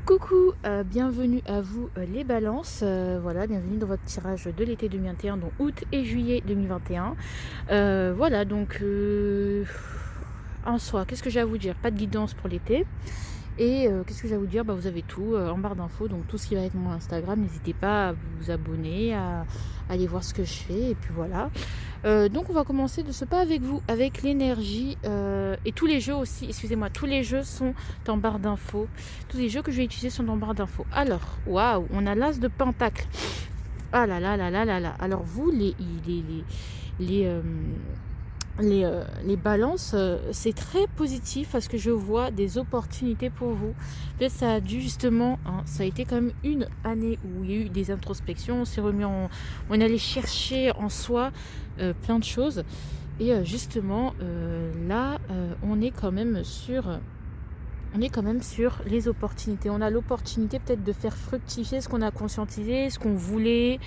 Coucou, bienvenue à vous les balances, voilà, bienvenue dans votre tirage de l'été 2021, donc août et juillet 2021. Voilà, donc en soi, qu'est-ce que j'ai à vous dire? Pas de guidance pour l'été. Et qu'est-ce que j'ai à vous dire? Bah, vous avez tout en barre d'infos, donc tout ce qui va être mon Instagram, n'hésitez pas à vous abonner, à aller voir ce que je fais, et puis voilà. Donc on va commencer de ce pas avec vous, avec l'énergie, et tous les jeux aussi, excusez-moi, tous les jeux sont en barre d'infos. Tous les jeux que je vais utiliser sont en barre d'infos. Alors, waouh, on a l'as de pentacle. Ah là là là là là là. Alors vous, les, euh, les balances, c'est très positif parce que je vois des opportunités pour vous. Peut-être ça a dû justement, hein, ça a été quand même une année où il y a eu des introspections, on s'est remis on allait chercher en soi plein de choses. Et justement, là, on est quand même sur les opportunités. On a l'opportunité peut-être de faire fructifier ce qu'on a conscientisé, ce qu'on voulait,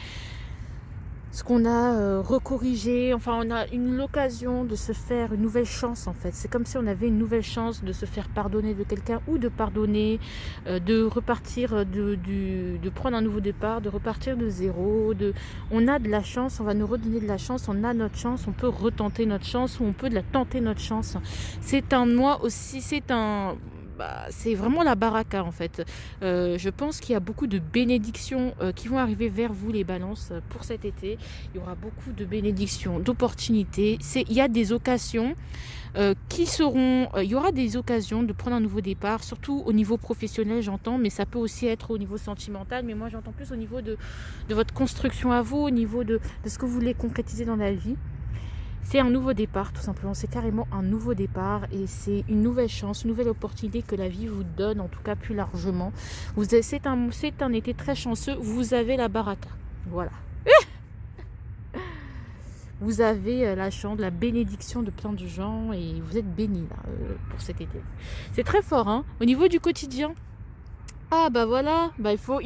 ce qu'on a recorrigé. Enfin, on a l'occasion de se faire une nouvelle chance, en fait. C'est comme si on avait une nouvelle chance de se faire pardonner de quelqu'un ou de pardonner, de repartir, de prendre un nouveau départ, de repartir de zéro. On a de la chance, on va nous redonner de la chance, on a notre chance, on peut retenter notre chance ou on peut tenter notre chance. C'est un mois aussi, c'est vraiment la baraka en fait. Je pense qu'il y a beaucoup de bénédictions qui vont arriver vers vous les balances pour cet été. Il y aura beaucoup de bénédictions, d'opportunités. Il y a des occasions il y aura des occasions de prendre un nouveau départ, surtout au niveau professionnel j'entends, mais ça peut aussi être au niveau sentimental. Mais moi j'entends plus au niveau de votre construction à vous, au niveau de ce que vous voulez concrétiser dans la vie. C'est un nouveau départ, tout simplement. C'est carrément un nouveau départ et c'est une nouvelle chance, une nouvelle opportunité que la vie vous donne, en tout cas plus largement. C'est un été très chanceux. Vous avez la baraka. Voilà. Vous avez la chance, la bénédiction de plein de gens et vous êtes bénis là, pour cet été. C'est très fort, hein. Au niveau du quotidien. Ah bah voilà, bah il faut,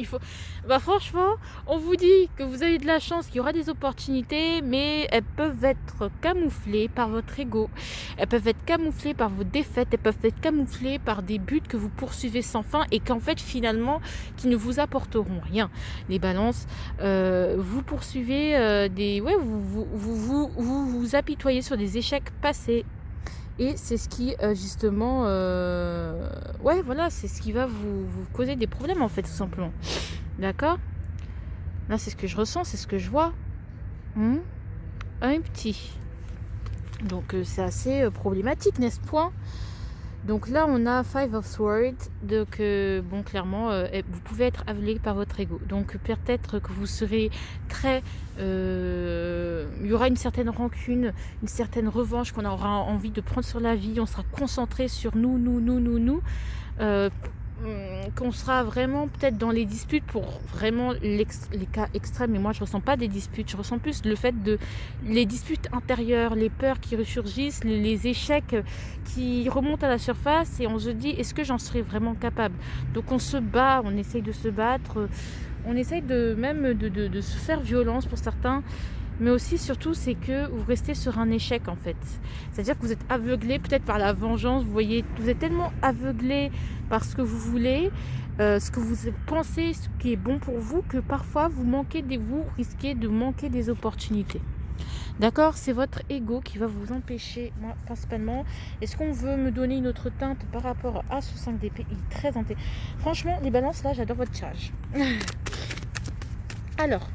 bah franchement, on vous dit que vous avez de la chance, qu'il y aura des opportunités, mais elles peuvent être camouflées par votre ego, elles peuvent être camouflées par vos défaites, elles peuvent être camouflées par des buts que vous poursuivez sans fin et qu'en fait finalement, qui ne vous apporteront rien. Les balances, vous poursuivez vous apitoyez sur des échecs passés. Et c'est ce qui, justement, ouais, voilà, c'est ce qui va vous causer des problèmes, en fait, tout simplement. D'accord? Là, c'est ce que je ressens, c'est ce que je vois. Un petit. Donc, c'est assez problématique, n'est-ce point? Donc là, on a Five of Swords. Donc, bon, clairement, vous pouvez être aveuglé par votre ego. Donc, peut-être que vous serez très... il y aura une certaine rancune, une certaine revanche qu'on aura envie de prendre sur la vie. On sera concentré sur nous. Qu'on sera vraiment peut-être dans les disputes pour vraiment les cas extrêmes. Mais moi, je ressens pas des disputes. Je ressens plus le fait de les disputes intérieures, les peurs qui ressurgissent, les échecs qui remontent à la surface et on se dit, est-ce que j'en serais vraiment capable? Donc on se bat, on essaye de se battre, on essaye de se faire violence pour certains. Mais aussi, surtout, c'est que vous restez sur un échec, en fait. C'est-à-dire que vous êtes aveuglé peut-être par la vengeance. Vous voyez, vous êtes tellement aveuglé par ce que vous voulez, ce que vous pensez, ce qui est bon pour vous, que parfois, vous risquez de manquer des opportunités. D'accord? C'est votre ego qui va vous empêcher, moi, principalement. Est-ce qu'on veut me donner une autre teinte par rapport à ce 5 d'épée? Il est très inté. Franchement, les balances, là, j'adore votre charge. Alors...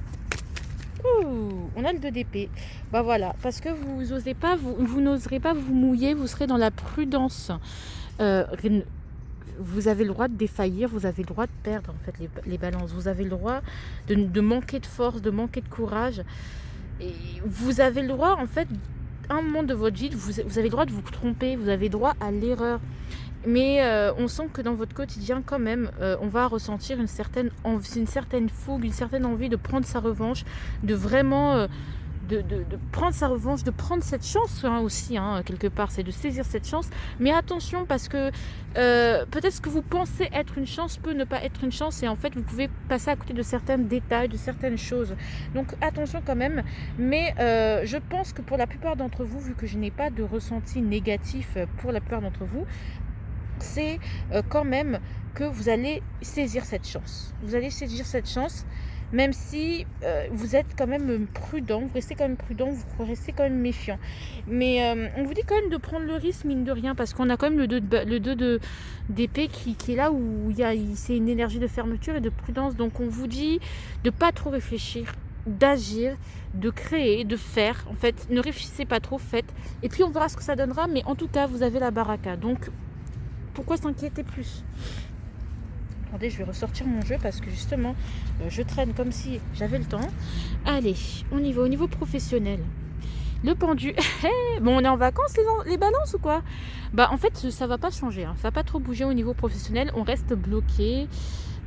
on a le 2 d'épée. Bah voilà, parce que vous n'oserez pas vous mouiller, vous serez dans la prudence. Vous avez le droit de défaillir, vous avez le droit de perdre en fait les balances. Vous avez le droit de manquer de force, de manquer de courage. Et vous avez le droit en fait, à un moment de votre vie, vous avez le droit de vous tromper, vous avez le droit à l'erreur. Mais on sent que dans votre quotidien, quand même, on va ressentir une certaine fougue, une certaine envie de prendre sa revanche, de vraiment de prendre sa revanche, de prendre cette chance aussi, quelque part, c'est de saisir cette chance. Mais attention, parce que peut-être ce que vous pensez être une chance peut ne pas être une chance, et en fait, vous pouvez passer à côté de certains détails, de certaines choses. Donc attention quand même. Mais je pense que pour la plupart d'entre vous, vu que je n'ai pas de ressenti négatif pour la plupart d'entre vous, c'est quand même que vous allez saisir cette chance. Vous allez saisir cette chance, même si vous êtes quand même prudent, vous restez quand même prudent, vous restez quand même méfiant. Mais on vous dit quand même de prendre le risque, mine de rien, parce qu'on a quand même le 2 d'épée qui est là où c'est une énergie de fermeture et de prudence. Donc on vous dit de pas trop réfléchir, d'agir, de créer, de faire. En fait, ne réfléchissez pas trop, faites. Et puis on verra ce que ça donnera, mais en tout cas, vous avez la baraka. Donc, pourquoi s'inquiéter plus? Attendez, je vais ressortir mon jeu parce que justement, je traîne comme si j'avais le temps. Allez, on y va au niveau professionnel. Le pendu. Bon, on est en vacances les balances ou quoi? Bah en fait, ça va pas changer. Hein. Ça va pas trop bouger au niveau professionnel. On reste bloqué.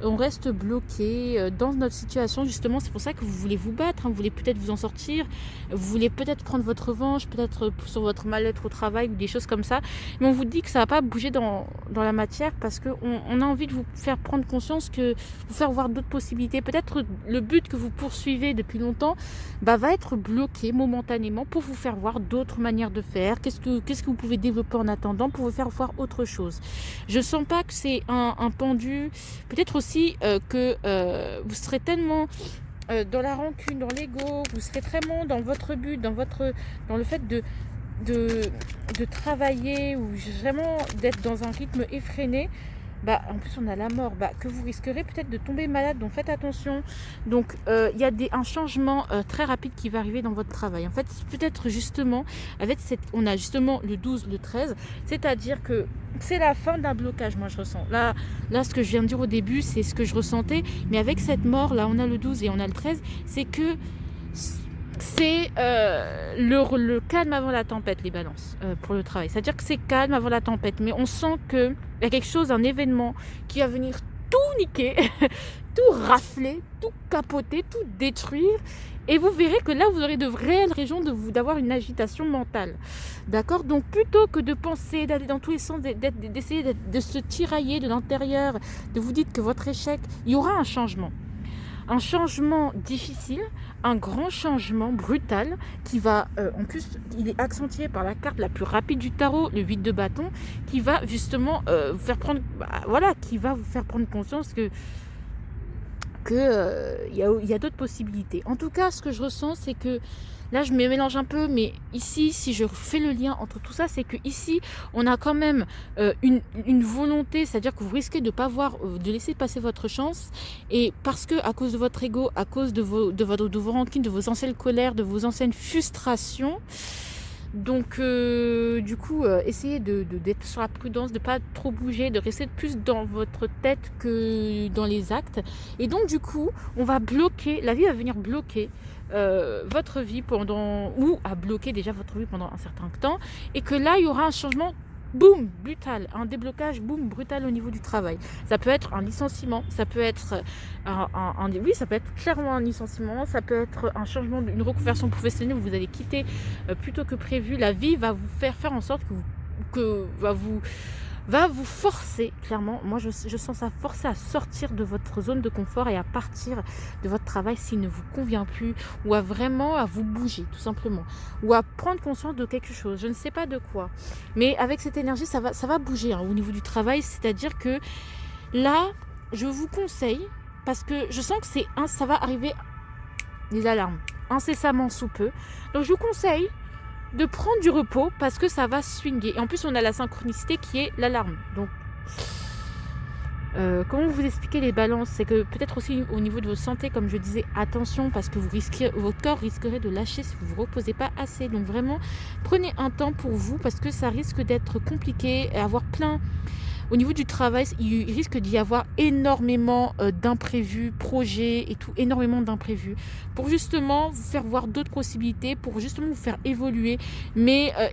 Dans notre situation, justement. C'est pour ça que vous voulez vous battre, hein, vous voulez peut-être vous en sortir, vous voulez peut-être prendre votre revanche, peut-être sur votre mal-être au travail ou des choses comme ça. Mais on vous dit que ça va pas bouger dans la matière parce qu'on a envie de vous faire prendre conscience, que vous faire voir d'autres possibilités. Peut-être le but que vous poursuivez depuis longtemps va être bloqué momentanément pour vous faire voir d'autres manières de faire. Qu'est-ce que vous pouvez développer en attendant pour vous faire voir autre chose. Je sens pas que c'est un pendu. Peut-être aussi que vous serez tellement dans la rancune, dans l'ego, vous serez tellement dans votre but, dans le fait de travailler ou vraiment d'être dans un rythme effréné. En plus on a la mort, que vous risquerez peut-être de tomber malade, donc faites attention. Donc il y a un changement très rapide qui va arriver dans votre travail. En fait, peut-être justement, on a justement le 12, le 13, c'est-à-dire que c'est la fin d'un blocage, moi je ressens. Là, ce que je viens de dire au début, c'est ce que je ressentais, mais avec cette mort, là on a le 12 et on a le 13, c'est que c'est le calme avant la tempête, les balances, pour le travail. C'est-à-dire que c'est calme avant la tempête, mais on sent qu'il y a quelque chose, un événement qui va venir tout niquer, tout rafler, tout capoter, tout détruire. Et vous verrez que là, vous aurez de réelles raisons d'avoir une agitation mentale. D'accord? Donc, plutôt que de penser, d'aller dans tous les sens, d'essayer de se tirailler de l'intérieur, de vous dire que votre échec, il y aura un changement. Un changement difficile, un grand changement brutal qui va, en plus, il est accentué par la carte la plus rapide du tarot, le 8 de bâton, qui va justement vous faire prendre, qui va vous faire prendre conscience que il y a d'autres possibilités. En tout cas, ce que je ressens, c'est que là, je me mélange un peu, mais ici, si je fais le lien entre tout ça, c'est que ici, on a quand même une volonté, c'est-à-dire que vous risquez de pas de laisser passer votre chance, et parce que à cause de votre ego, à cause de vos rancines, de vos anciennes colères, de vos anciennes frustrations. Donc du coup essayez d'être sur la prudence, de pas trop bouger, de rester plus dans votre tête que dans les actes. Et donc du coup on va bloquer, la vie va venir bloquer votre vie ou à bloquer déjà votre vie pendant un certain temps, et que là il y aura un changement boum, brutal, un déblocage boum, brutal au niveau du travail. Ça peut être un licenciement, ça peut être oui, ça peut être clairement un licenciement, ça peut être un changement, une reconversion professionnelle où vous allez quitter plutôt que prévu. La vie va vous faire en sorte va vous forcer, clairement, moi je sens ça, forcer à sortir de votre zone de confort et à partir de votre travail s'il ne vous convient plus, ou à vous bouger tout simplement, ou à prendre conscience de quelque chose, je ne sais pas de quoi, mais avec cette énergie ça va bouger au niveau du travail. C'est-à-dire que là je vous conseille, parce que je sens que ça va arriver, les alarmes incessamment sous peu, donc je vous conseille de prendre du repos parce que ça va swinguer. Et en plus, on a la synchronicité qui est l'alarme. Donc, comment vous expliquer les balances? C'est que peut-être aussi au niveau de vos santé, comme je disais, attention, parce que votre corps risquerait de lâcher si vous ne vous reposez pas assez. Donc vraiment, prenez un temps pour vous parce que ça risque d'être compliqué et avoir plein... Au niveau du travail, il risque d'y avoir énormément d'imprévus, projets et tout, énormément d'imprévus, pour justement vous faire voir d'autres possibilités, pour justement vous faire évoluer,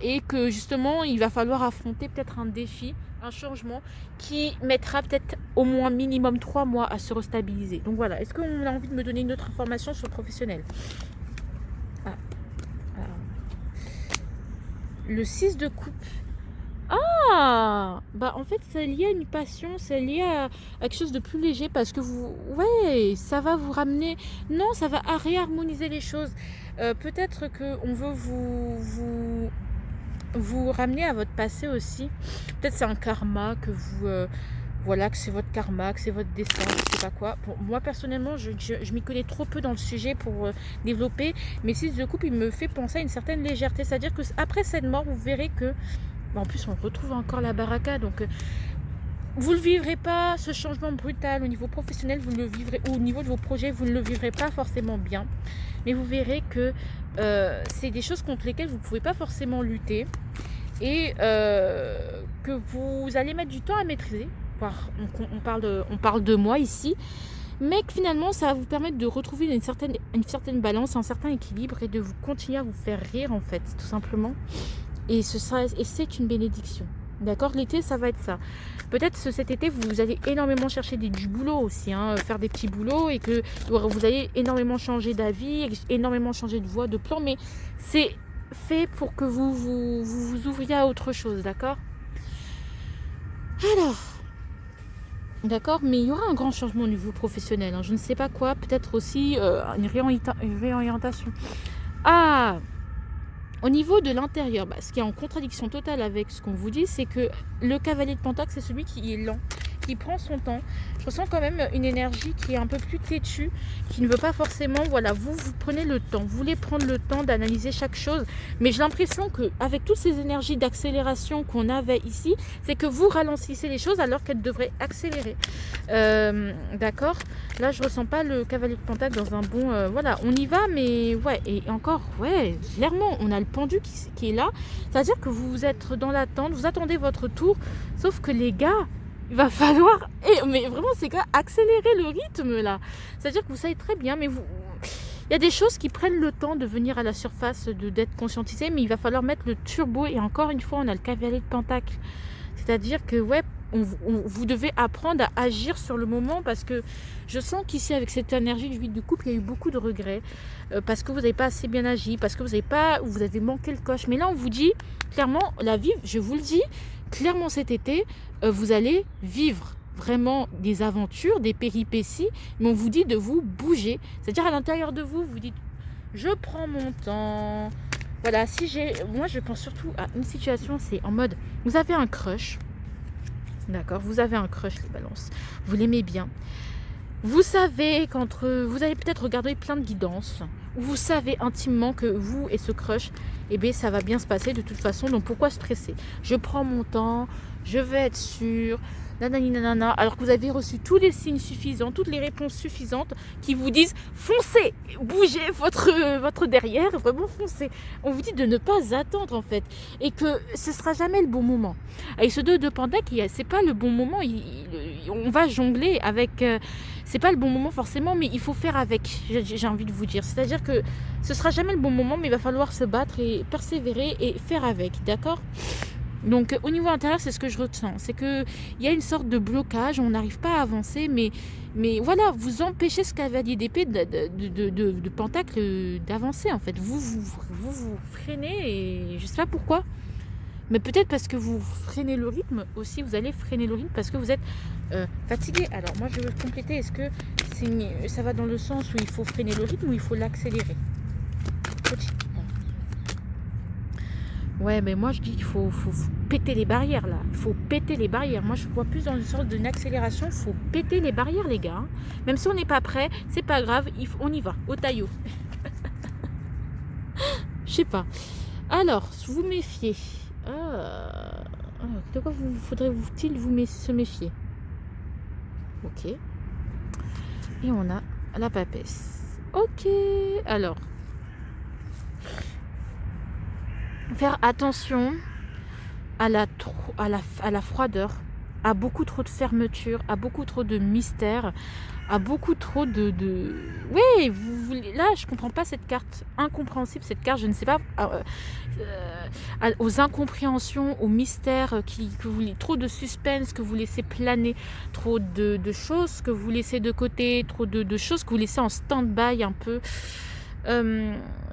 et que justement il va falloir affronter peut-être un défi, un changement qui mettra peut-être au moins minimum 3 mois à se restabiliser. Donc voilà, est-ce qu'on a envie de me donner une autre information sur le professionnel? Le 6 de coupe. En fait c'est lié à une passion, c'est lié à quelque chose de plus léger, parce que ça va vous ramener, non, ça va réharmoniser les choses. Peut-être qu'on veut vous ramener à votre passé aussi. Peut-être c'est un karma que vous... voilà, que c'est votre karma, que c'est votre destin, je sais pas quoi. Pour moi, personnellement, je m'y connais trop peu dans le sujet pour développer. Mais si le couple, il me fait penser à une certaine légèreté. C'est-à-dire que après cette mort, vous verrez que... en plus, on retrouve encore la baraka. Donc, vous ne le vivrez pas, ce changement brutal au niveau professionnel, vous le vivrez, ou au niveau de vos projets, vous ne le vivrez pas forcément bien. Mais vous verrez que c'est des choses contre lesquelles vous ne pouvez pas forcément lutter. Et que vous allez mettre du temps à maîtriser. On parle de moi ici, mais que finalement ça va vous permettre de retrouver une certaine balance, un certain équilibre et de vous continuer à vous faire rire en fait, tout simplement. Et c'est une bénédiction. D'accord, l'été ça va être ça. Peut-être cet été vous allez énormément chercher du boulot aussi, hein, faire des petits boulots et que vous allez énormément changer d'avis, énormément changer de voie, de plan, mais c'est fait pour que vous ouvriez à autre chose, d'accord? Alors, d'accord, mais il y aura un grand changement au niveau professionnel, hein, je ne sais pas quoi, peut-être aussi une réorientation. Ah, au niveau de l'intérieur, ce qui est en contradiction totale avec ce qu'on vous dit, c'est que le cavalier de Pentacle, c'est celui qui est lent, qui prend son temps. Je ressens quand même une énergie qui est un peu plus têtue, qui ne veut pas forcément, voilà, vous prenez le temps, vous voulez prendre le temps d'analyser chaque chose, mais j'ai l'impression qu'avec toutes ces énergies d'accélération qu'on avait ici, c'est que vous ralentissez les choses alors qu'elles devraient accélérer. D'accord, là je ressens pas le cavalier de Pentacle dans un bon, voilà, on y va, mais ouais, et encore, ouais, clairement, on a le pendu qui est là, c'est-à-dire que vous êtes dans l'attente, vous attendez votre tour, sauf que les gars, il va falloir, mais vraiment ces gars, accélérer le rythme là. C'est-à-dire que vous savez très bien, mais il y a des choses qui prennent le temps de venir à la surface, d'être conscientisées, mais il va falloir mettre le turbo. Et encore une fois, on a le cavalier de Pentacle. C'est-à-dire que ouais, vous devez apprendre à agir sur le moment, parce que je sens qu'ici avec cette énergie du 8 de coupe, il y a eu beaucoup de regrets parce que vous n'avez pas assez bien agi, parce que vous avez manqué le coche. Mais là on vous dit clairement, la vie, je vous le dis clairement, cet été vous allez vivre vraiment des aventures, des péripéties, mais on vous dit de vous bouger, c'est-à-dire à l'intérieur de vous, vous dites je prends mon temps. Voilà, moi je pense surtout à une situation, c'est en mode vous avez un crush. D'accord, vous avez un crush, les balances. Vous l'aimez bien. Vous savez vous avez peut-être regardé plein de guidances, où vous savez intimement que vous et ce crush, eh bien, ça va bien se passer de toute façon. Donc pourquoi stresser? Je prends mon temps, je vais être sûre, nanani nanana, alors que vous avez reçu tous les signes suffisants, toutes les réponses suffisantes qui vous disent foncez, bougez votre derrière, vraiment foncez. On vous dit de ne pas attendre en fait, et que ce sera jamais le bon moment. Avec ce 2 de Pentacle, c'est pas le bon moment, on va jongler avec... c'est pas le bon moment forcément, mais il faut faire avec, j'ai envie de vous dire. C'est-à-dire que ce sera jamais le bon moment, mais il va falloir se battre et persévérer et faire avec, d'accord? Donc au niveau intérieur, c'est ce que je ressens, c'est qu'il y a une sorte de blocage, on n'arrive pas à avancer, mais voilà, vous empêchez ce cavalier d'épée de Pentacle d'avancer en fait. Vous freinez, et je sais pas pourquoi, mais peut-être parce que vous freinez le rythme aussi, vous allez freiner le rythme parce que vous êtes fatigué. Alors moi je veux compléter, est-ce que ça va dans le sens où il faut freiner le rythme ou il faut l'accélérer? Ouais, mais moi je dis qu'il faut péter les barrières là. Il faut péter les barrières. Moi je vois plus dans une sorte d'une accélération. Il faut péter les barrières, les gars. Même si on n'est pas prêt, c'est pas grave. On y va, au taillot. Je sais pas. Alors, vous méfiez. De quoi faudrait-il se méfier? Ok. Et on a la papesse. Ok. Alors. Faire attention à la froideur, à beaucoup trop de fermeture, à beaucoup trop de mystère, à beaucoup trop de... Oui, là, je comprends pas cette carte. Incompréhensible, cette carte, je ne sais pas... aux incompréhensions, aux mystères, que vous trop de suspense, que vous laissez planer, trop de choses que vous laissez de côté, trop de choses que vous laissez en stand-by un peu.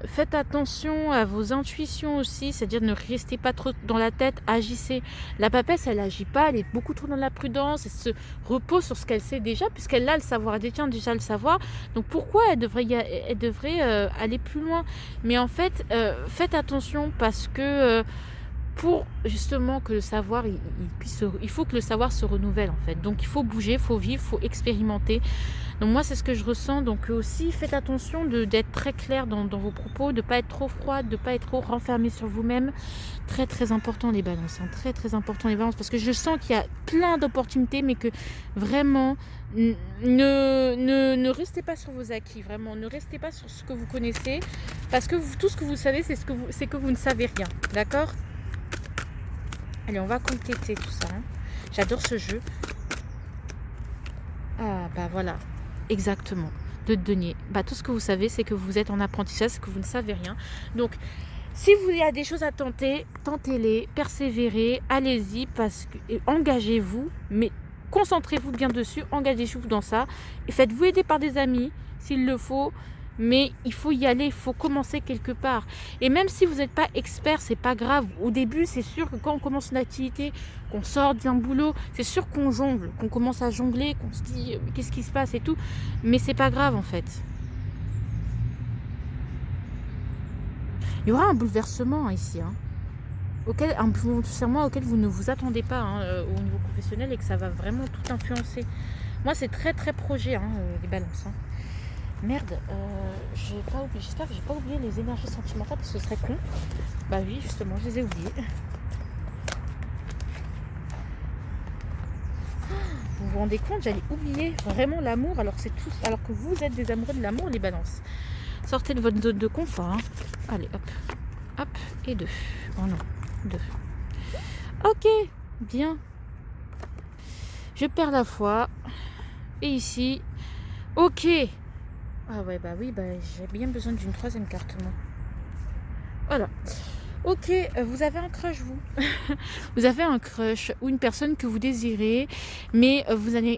Faites attention à vos intuitions aussi, c'est-à-dire ne restez pas trop dans la tête, agissez. La papesse, elle agit pas, elle est beaucoup trop dans la prudence, elle se repose sur ce qu'elle sait déjà, puisqu'elle a le savoir, elle détient déjà le savoir. Donc pourquoi elle devrait aller plus loin? Mais en fait, faites attention parce que pour justement que le savoir, il faut que le savoir se renouvelle en fait. Donc il faut bouger, il faut vivre, il faut expérimenter. Donc moi c'est ce que je ressens. Donc aussi faites attention d'être très clair dans vos propos, de ne pas être trop froide, de ne pas être trop renfermé sur vous-même. Très très important les balances, hein. Très très important les balances, parce que je sens qu'il y a plein d'opportunités, mais que vraiment ne restez pas sur vos acquis, vraiment ne restez pas sur ce que vous connaissez, parce que tout ce que vous savez c'est que vous ne savez rien, d'accord? Allez, on va compléter tout ça, hein. J'adore ce jeu. Ah bah voilà, exactement, de denier. Bah tout ce que vous savez c'est que vous êtes en apprentissage, c'est que vous ne savez rien. Donc si vous y a des choses à tenter, tentez-les, persévérez, allez-y, engagez-vous, mais concentrez-vous bien dessus, engagez-vous dans ça, et faites-vous aider par des amis s'il le faut, mais il faut y aller, il faut commencer quelque part. Et même si vous n'êtes pas expert, c'est pas grave. Au début, c'est sûr que quand on commence une activité, qu'on sort d'un boulot, c'est sûr qu'on jongle, qu'on commence à jongler, qu'on se dit qu'est-ce qui se passe et tout, mais c'est pas grave en fait. Il y aura un bouleversement ici, hein, un bouleversement auquel vous ne vous attendez pas, hein, au niveau professionnel, et que ça va vraiment tout influencer. Moi, c'est très très projet, hein, les balances. Hein. Merde, j'espère que j'ai pas oublié les énergies sentimentales, parce que ce serait con. Bah oui, justement, je les ai oubliées. Vous vous rendez compte, j'allais oublier vraiment l'amour, alors que vous êtes des amoureux de l'amour, les balances. Sortez de votre zone de confort, hein. Allez, hop, hop, et 2. Oh non, 2. Ok, bien. Je perds la foi. Et ici, ok. Ah ouais, bah oui, bah j'ai bien besoin d'une 3e carte, moi. Voilà. Ok, vous avez un crush, vous. Vous avez un crush ou une personne que vous désirez, mais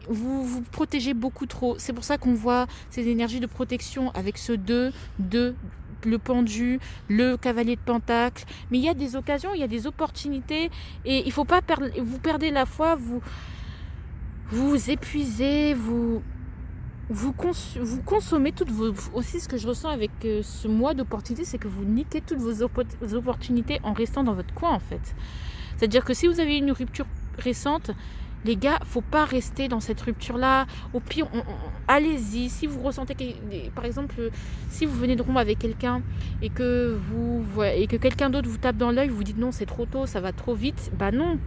vous protégez beaucoup trop. C'est pour ça qu'on voit ces énergies de protection avec ce 2, le pendu, le cavalier de pentacle. Mais il y a des occasions, il y a des opportunités, et il ne faut pas perdre. Vous perdez la foi, vous vous épuisez, vous consommez toutes vos... Aussi, ce que je ressens avec ce mois d'opportunités, c'est que vous niquez toutes vos opportunités en restant dans votre coin, en fait. C'est-à-dire que si vous avez une rupture récente, les gars, faut pas rester dans cette rupture-là. Au pire, allez-y. Si vous ressentez que, par exemple, si vous venez de rompre avec quelqu'un et que quelqu'un d'autre vous tape dans l'œil, vous vous dites non, c'est trop tôt, ça va trop vite. Bah non.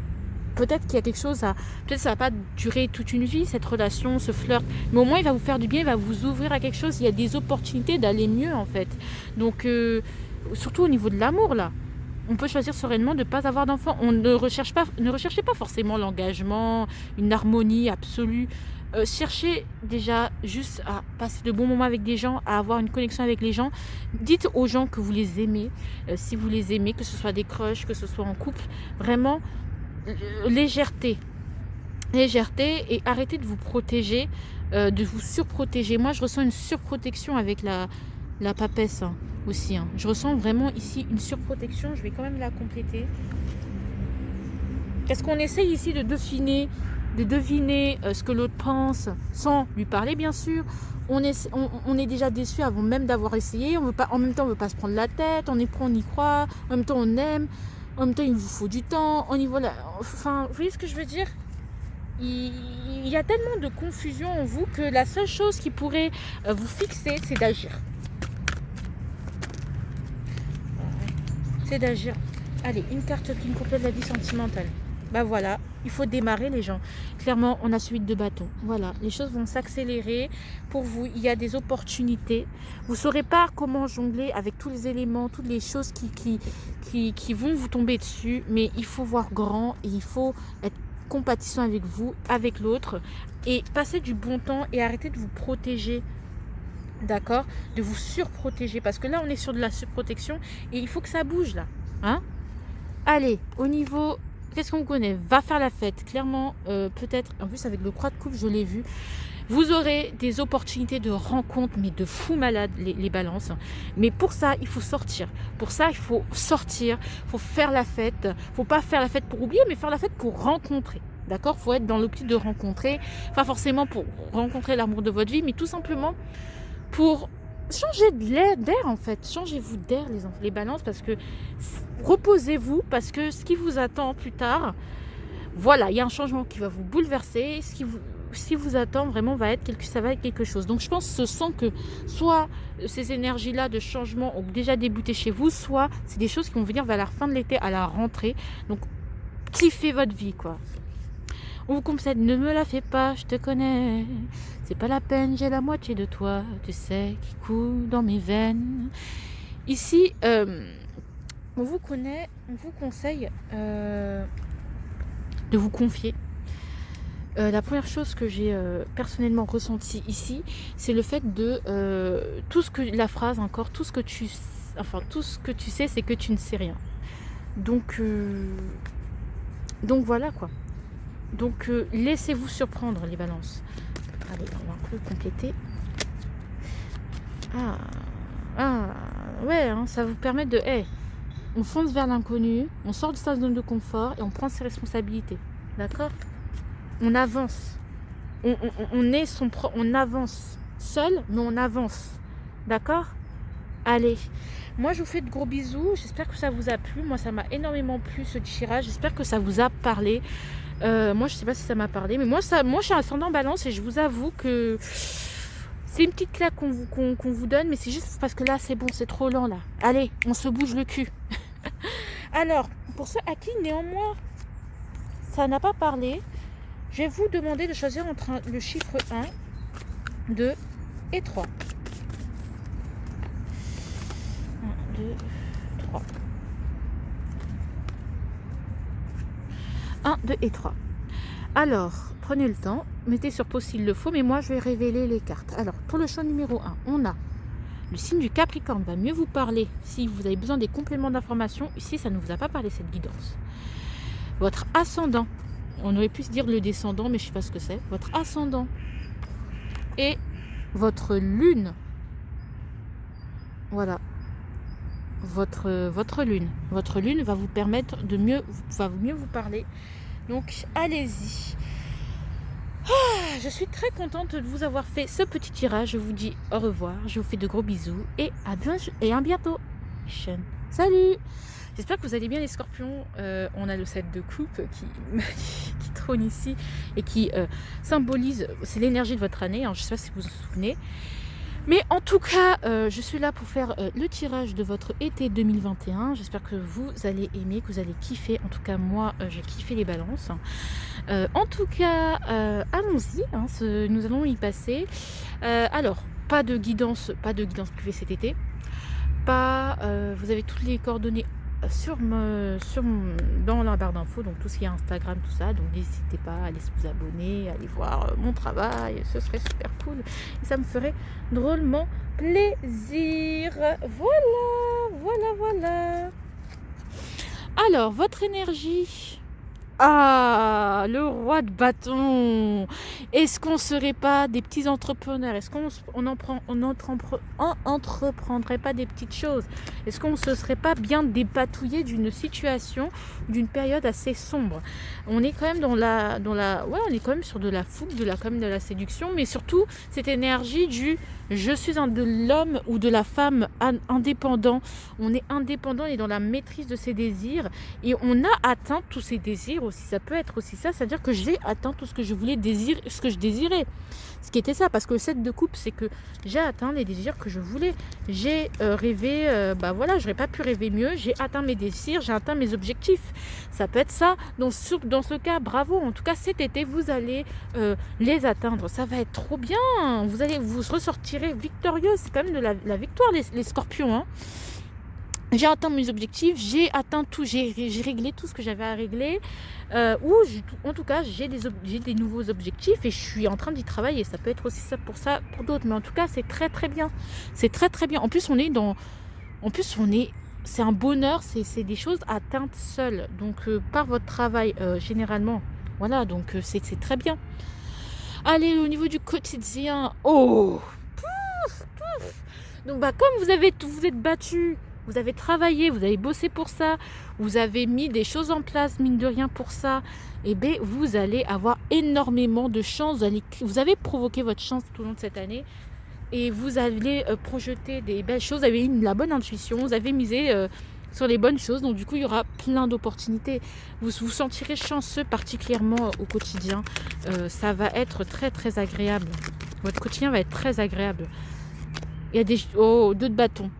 Peut-être qu'il y a quelque chose peut-être ça va pas durer toute une vie, cette relation, ce flirt, mais au moins il va vous faire du bien, il va vous ouvrir à quelque chose. Il y a des opportunités d'aller mieux, en fait. Donc surtout au niveau de l'amour, là, on peut choisir sereinement de ne pas avoir d'enfant. Ne recherchez pas forcément l'engagement, une harmonie absolue. Cherchez déjà juste à passer de bons moments avec des gens, à avoir une connexion avec les gens. Dites aux gens que vous les aimez, si vous les aimez, que ce soit des crushs, que ce soit en couple. Vraiment, légèreté, et arrêtez de vous protéger, de vous surprotéger. Moi, je ressens une surprotection avec la papesse, hein, aussi. Hein. Je ressens vraiment ici une surprotection. Je vais quand même la compléter. Parce qu'on essaye ici de deviner ce que l'autre pense, sans lui parler, bien sûr. On est déjà déçu avant même d'avoir essayé. En même temps, on ne veut pas se prendre la tête. On y croit. En même temps, on aime. En même temps, il vous faut du temps. On y va là. Enfin, vous voyez ce que je veux dire? Il y a tellement de confusion en vous que la seule chose qui pourrait vous fixer, c'est d'agir. C'est d'agir. Allez, une carte qui me complète la vie sentimentale. Bah voilà, il faut démarrer, les gens. Clairement, on a suite de bâton. Voilà, les choses vont s'accélérer pour vous. Il y a des opportunités. Vous ne saurez pas comment jongler avec tous les éléments, toutes les choses qui vont vous tomber dessus. Mais il faut voir grand et il faut être compatissant avec vous, avec l'autre, et passer du bon temps et arrêter de vous protéger. D'accord? De vous surprotéger. Parce que là, on est sur de la surprotection et il faut que ça bouge, là. Hein? Allez, au niveau... Qu'est-ce qu'on connaît? Va faire la fête. Clairement, peut-être, en plus avec le croix de coupe, je l'ai vu. Vous aurez des opportunités de rencontres, mais de fous malades, les balances. Mais pour ça, il faut sortir. Pour ça, il faut sortir. Il faut faire la fête. Il ne faut pas faire la fête pour oublier, mais faire la fête pour rencontrer. D'accord? Il faut être dans l'optique de rencontrer. Pas forcément pour rencontrer l'amour de votre vie, mais tout simplement pour changez d'air en fait, changez-vous d'air les balances, parce que reposez-vous, parce que ce qui vous attend plus tard, voilà, il y a un changement qui va vous bouleverser, ce qui vous attend vraiment ça va être quelque chose. Donc je pense ce sent que soit ces énergies-là de changement ont déjà débuté chez vous, soit c'est des choses qui vont venir vers la fin de l'été, à la rentrée. Donc kiffez votre vie quoi. On vous conseille, ne me la fais pas, je te connais. C'est pas la peine, j'ai la moitié de toi, tu sais, qui coule dans mes veines. Ici, on vous conseille de vous confier. La première chose que j'ai personnellement ressentie ici, c'est le fait de tout ce que tu sais, c'est que tu ne sais rien. Donc voilà quoi. Donc laissez-vous surprendre les balances. Allez, on va un peu compléter. Ouais, hein, ça vous permet de... on fonce vers l'inconnu, on sort de sa zone de confort et on prend ses responsabilités. D'accord ? On avance. On avance. Seul, mais on avance. D'accord ? Allez. Moi, je vous fais de gros bisous. J'espère que ça vous a plu. Moi, ça m'a énormément plu ce tirage. J'espère que ça vous a parlé. Moi, je sais pas si ça m'a parlé. Mais moi, je suis ascendant balance et je vous avoue que c'est une petite claque qu'on vous donne. Mais c'est juste parce que là, c'est bon, c'est trop lent là. Allez, on se bouge le cul. Alors, pour ceux à qui, néanmoins, ça n'a pas parlé, je vais vous demander de choisir entre le chiffre 1, 2 et 3. 1, 2, 3. 1, 2 et 3. Alors, prenez le temps, mettez sur pause s'il le faut, mais moi je vais révéler les cartes. Alors, pour le champ numéro 1, on a le signe du Capricorne, va mieux vous parler si vous avez besoin des compléments d'information. Ici, ça ne vous a pas parlé cette guidance. Votre ascendant, on aurait pu se dire le descendant, mais je ne sais pas ce que c'est. Votre ascendant et votre lune. Voilà. Votre lune. Votre lune va vous permettre mieux vous parler. Donc, allez-y. Je suis très contente de vous avoir fait ce petit tirage. Je vous dis au revoir. Je vous fais de gros bisous et à bientôt. Salut! J'espère que vous allez bien les scorpions. On a le 7 de coupe qui trône ici et qui symbolise, c'est l'énergie de votre année. Alors, je ne sais pas si vous vous souvenez. Mais en tout cas, je suis là pour faire le tirage de votre été 2021. J'espère que vous allez aimer, que vous allez kiffer. En tout cas, moi, j'ai kiffé les balances. En tout cas, allons-y. Hein, nous allons y passer. Alors, pas de guidance privée cet été. Vous avez toutes les coordonnées dans la barre d'infos, donc tout ce qui est Instagram, tout ça. Donc n'hésitez pas à aller vous abonner, à aller voir mon travail, ce serait super cool et ça me ferait drôlement plaisir. Voilà. Alors, votre énergie. Ah, le roi de bâton. Est-ce qu'on ne serait pas des petits entrepreneurs? Est-ce qu'on entreprendrait pas des petites choses? Est-ce qu'on ne se serait pas bien dépatouillé d'une situation, d'une période assez sombre? On est quand même on est quand même sur de la fougue, de la séduction, mais surtout cette énergie du je suis de l'homme ou de la femme indépendant. On est indépendant, on est dans la maîtrise de ses désirs et on a atteint tous ses désirs aussi. Ça peut être aussi ça, c'est-à-dire que j'ai atteint tout ce que je voulais désirer, ce que je désirais. Ce qui était ça, parce que le 7 de coupe, c'est que j'ai atteint les désirs que je voulais. J'ai rêvé, j'aurais pas pu rêver mieux. J'ai atteint mes désirs, j'ai atteint mes objectifs. Ça peut être ça. Donc, dans ce cas, bravo. En tout cas, cet été, vous allez les atteindre. Ça va être trop bien. Vous ressortirez victorieux. C'est quand même de la victoire, les scorpions. Hein. J'ai atteint mes objectifs, j'ai atteint tout, j'ai réglé tout ce que j'avais à régler. En tout cas, j'ai des nouveaux objectifs et je suis en train d'y travailler. Ça peut être aussi ça pour d'autres, mais en tout cas, c'est très très bien. C'est très très bien. En plus, c'est un bonheur, c'est des choses atteintes seules. Donc, par votre travail, généralement. Voilà, donc c'est très bien. Allez, au niveau du quotidien. Oh, donc, comme vous êtes battu. Vous avez travaillé, vous avez bossé pour ça, vous avez mis des choses en place, mine de rien pour ça, et bien vous allez avoir énormément de chance, vous avez provoqué votre chance tout au long de cette année, et vous allez projeter des belles choses, vous avez la bonne intuition, vous avez misé sur les bonnes choses, donc du coup il y aura plein d'opportunités. Vous vous sentirez chanceux particulièrement au quotidien, ça va être très très agréable, votre quotidien va être très agréable. Il y a des... Oh, 2 de bâton.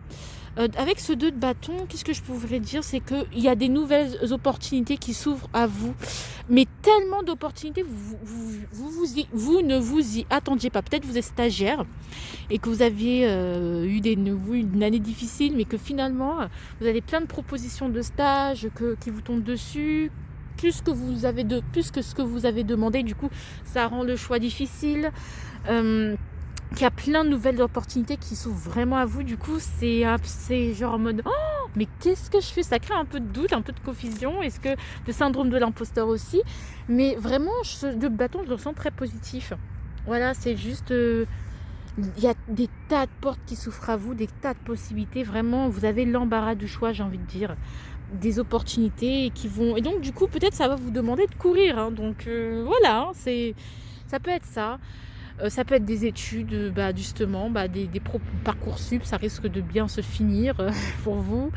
Avec ce 2 de bâton, qu'est-ce que je pourrais dire, c'est qu'il y a des nouvelles opportunités qui s'ouvrent à vous, mais tellement d'opportunités, vous ne vous y attendiez pas. Peut-être vous êtes stagiaire et que vous aviez eu une année difficile, mais que finalement vous avez plein de propositions de stage qui vous tombent dessus, plus que ce que vous avez demandé. Du coup, ça rend le choix difficile. Qu'il y a plein de nouvelles opportunités qui s'ouvrent vraiment à vous. Du coup, c'est genre en mode oh, mais qu'est-ce que je fais? Ça crée un peu de doute, un peu de confusion. Est-ce que le syndrome de l'imposteur aussi? Mais vraiment, ce 2 de bâton, je le sens très positif. Voilà, c'est juste... il y a des tas de portes qui s'ouvrent à vous, des tas de possibilités. Vraiment, vous avez l'embarras du choix, j'ai envie de dire. Des opportunités qui vont... Et donc, du coup, peut-être ça va vous demander de courir. Hein. Donc, voilà, ça peut être ça. Ça peut être des études, justement, des Parcoursup, ça risque de bien se finir pour vous.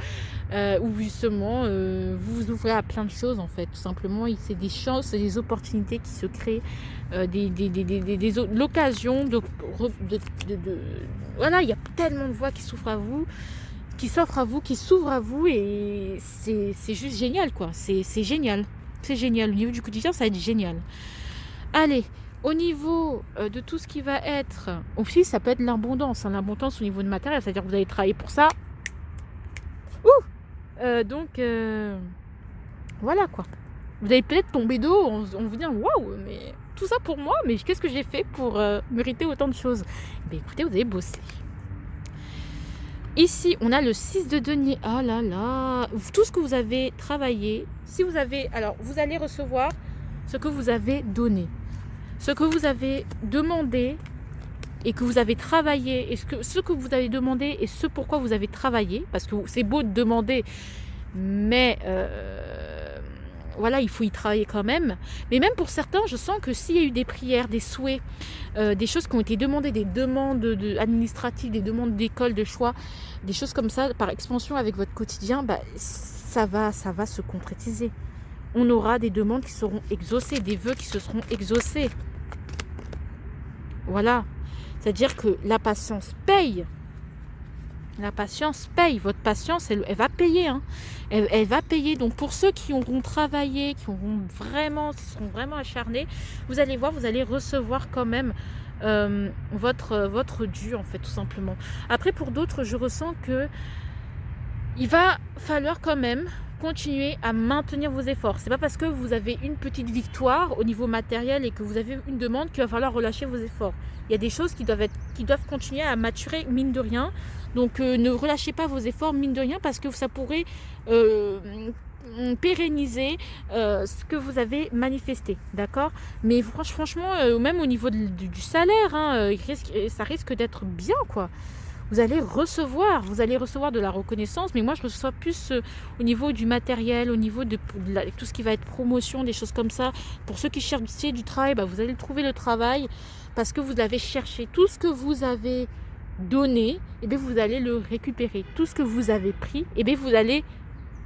Ou justement, vous vous ouvrez à plein de choses, en fait. Tout simplement, c'est des chances, c'est des opportunités qui se créent, l'occasion Voilà, il y a tellement de voies qui s'ouvrent à vous, qui s'ouvrent à vous, et c'est juste génial, quoi. C'est génial. C'est génial. Au niveau du quotidien, ça va être génial. Allez. Au niveau de tout ce qui va être... Aussi, ça peut être l'abondance. Hein, l'abondance au niveau de matériel, c'est-à-dire que vous allez travailler pour ça. Donc, voilà quoi. Vous allez peut-être tomber d'eau en vous disant waouh, mais tout ça pour moi, mais qu'est-ce que j'ai fait pour mériter autant de choses? Écoutez, vous allez bosser. Ici, on a le 6 de denier. Oh là là. Tout ce que vous avez travaillé, si vous avez... Alors, vous allez recevoir ce que vous avez donné. Ce que vous avez demandé et que vous avez travaillé, et ce que vous avez demandé et ce pourquoi vous avez travaillé, parce que c'est beau de demander, mais voilà, il faut y travailler quand même. Mais même pour certains, je sens que s'il y a eu des prières, des souhaits, des choses qui ont été demandées, des demandes administratives, des demandes d'école, de choix, des choses comme ça, par expansion avec votre quotidien, ça va se concrétiser. On aura des demandes qui seront exaucées, des vœux qui se seront exaucés. Voilà. C'est-à-dire que la patience paye. La patience paye. Votre patience, elle va payer. Hein. Elle va payer. Donc pour ceux qui auront travaillé, qui seront vraiment acharnés, vous allez voir, vous allez recevoir quand même votre dû, en fait, tout simplement. Après, pour d'autres, je ressens que il va falloir quand même continuer à maintenir vos efforts. C'est pas parce que vous avez une petite victoire au niveau matériel et que vous avez une demande qu'il va falloir relâcher vos efforts. Il y a des choses qui doivent continuer à maturer, mine de rien. Donc ne relâchez pas vos efforts, mine de rien, parce que ça pourrait pérenniser ce que vous avez manifesté, d'accord? Mais franchement, même au niveau du salaire, hein, ça risque d'être bien, quoi. Vous allez recevoir de la reconnaissance, mais moi je reçois plus au niveau du matériel, au niveau de tout ce qui va être promotion, des choses comme ça. Pour ceux qui cherchent du travail, vous allez trouver le travail parce que vous avez cherché. Tout ce que vous avez donné, vous allez le récupérer. Tout ce que vous avez pris,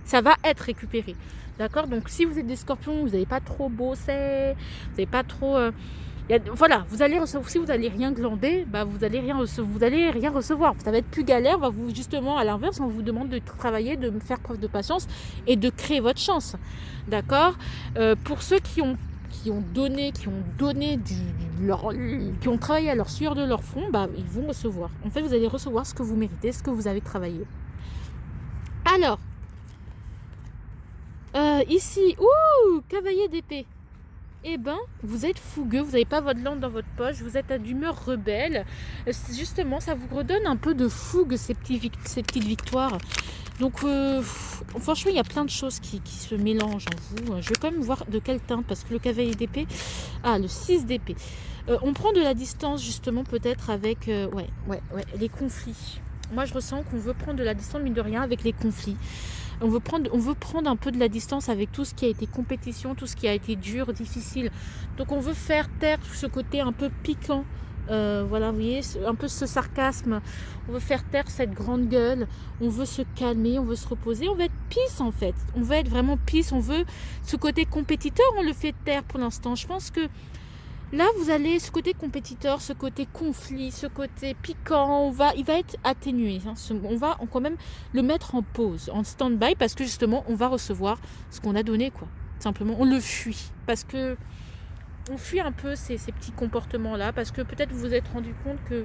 ça va être récupéré. D'accord? Donc si vous êtes des scorpions, vous n'avez pas trop bossé, vous n'avez pas trop... voilà, vous allez recevoir, si vous n'allez rien glander, vous allez rien recevoir. Ça va être plus galère. Justement, à l'inverse, on vous demande de travailler, de faire preuve de patience et de créer votre chance. D'accord? Pour ceux qui ont travaillé à leur sueur de leur front, ils vont recevoir. En fait, vous allez recevoir ce que vous méritez, ce que vous avez travaillé. Alors, ici, cavalier d'épée. Vous êtes fougueux, vous n'avez pas votre lampe dans votre poche, vous êtes d'humeur rebelle. Justement, ça vous redonne un peu de fougue, ces petites victoires. Donc, franchement, il y a plein de choses qui se mélangent en vous. Je vais quand même voir de quelle teinte, parce que le cavalier d'épée... le 6 d'épée. On prend de la distance, justement, peut-être avec les conflits. Moi, je ressens qu'on veut prendre de la distance, mine de rien, avec les conflits. On veut prendre un peu de la distance avec tout ce qui a été compétition, tout ce qui a été dur, difficile. Donc on veut faire taire ce côté un peu piquant Voilà, vous voyez, un peu ce sarcasme. On veut faire taire cette grande gueule. On veut se calmer, on veut se reposer. On veut être peace en fait. On veut être vraiment peace. On veut ce côté compétiteur, on le fait taire pour l'instant. Je pense que là, vous allez, ce côté compétiteur, ce côté conflit, ce côté piquant, il va être atténué. Hein. On va quand même le mettre en pause, en stand-by, parce que justement, on va recevoir ce qu'on a donné, quoi. Simplement, on le fuit. Parce que on fuit un peu ces petits comportements-là, parce que peut-être vous vous êtes rendu compte que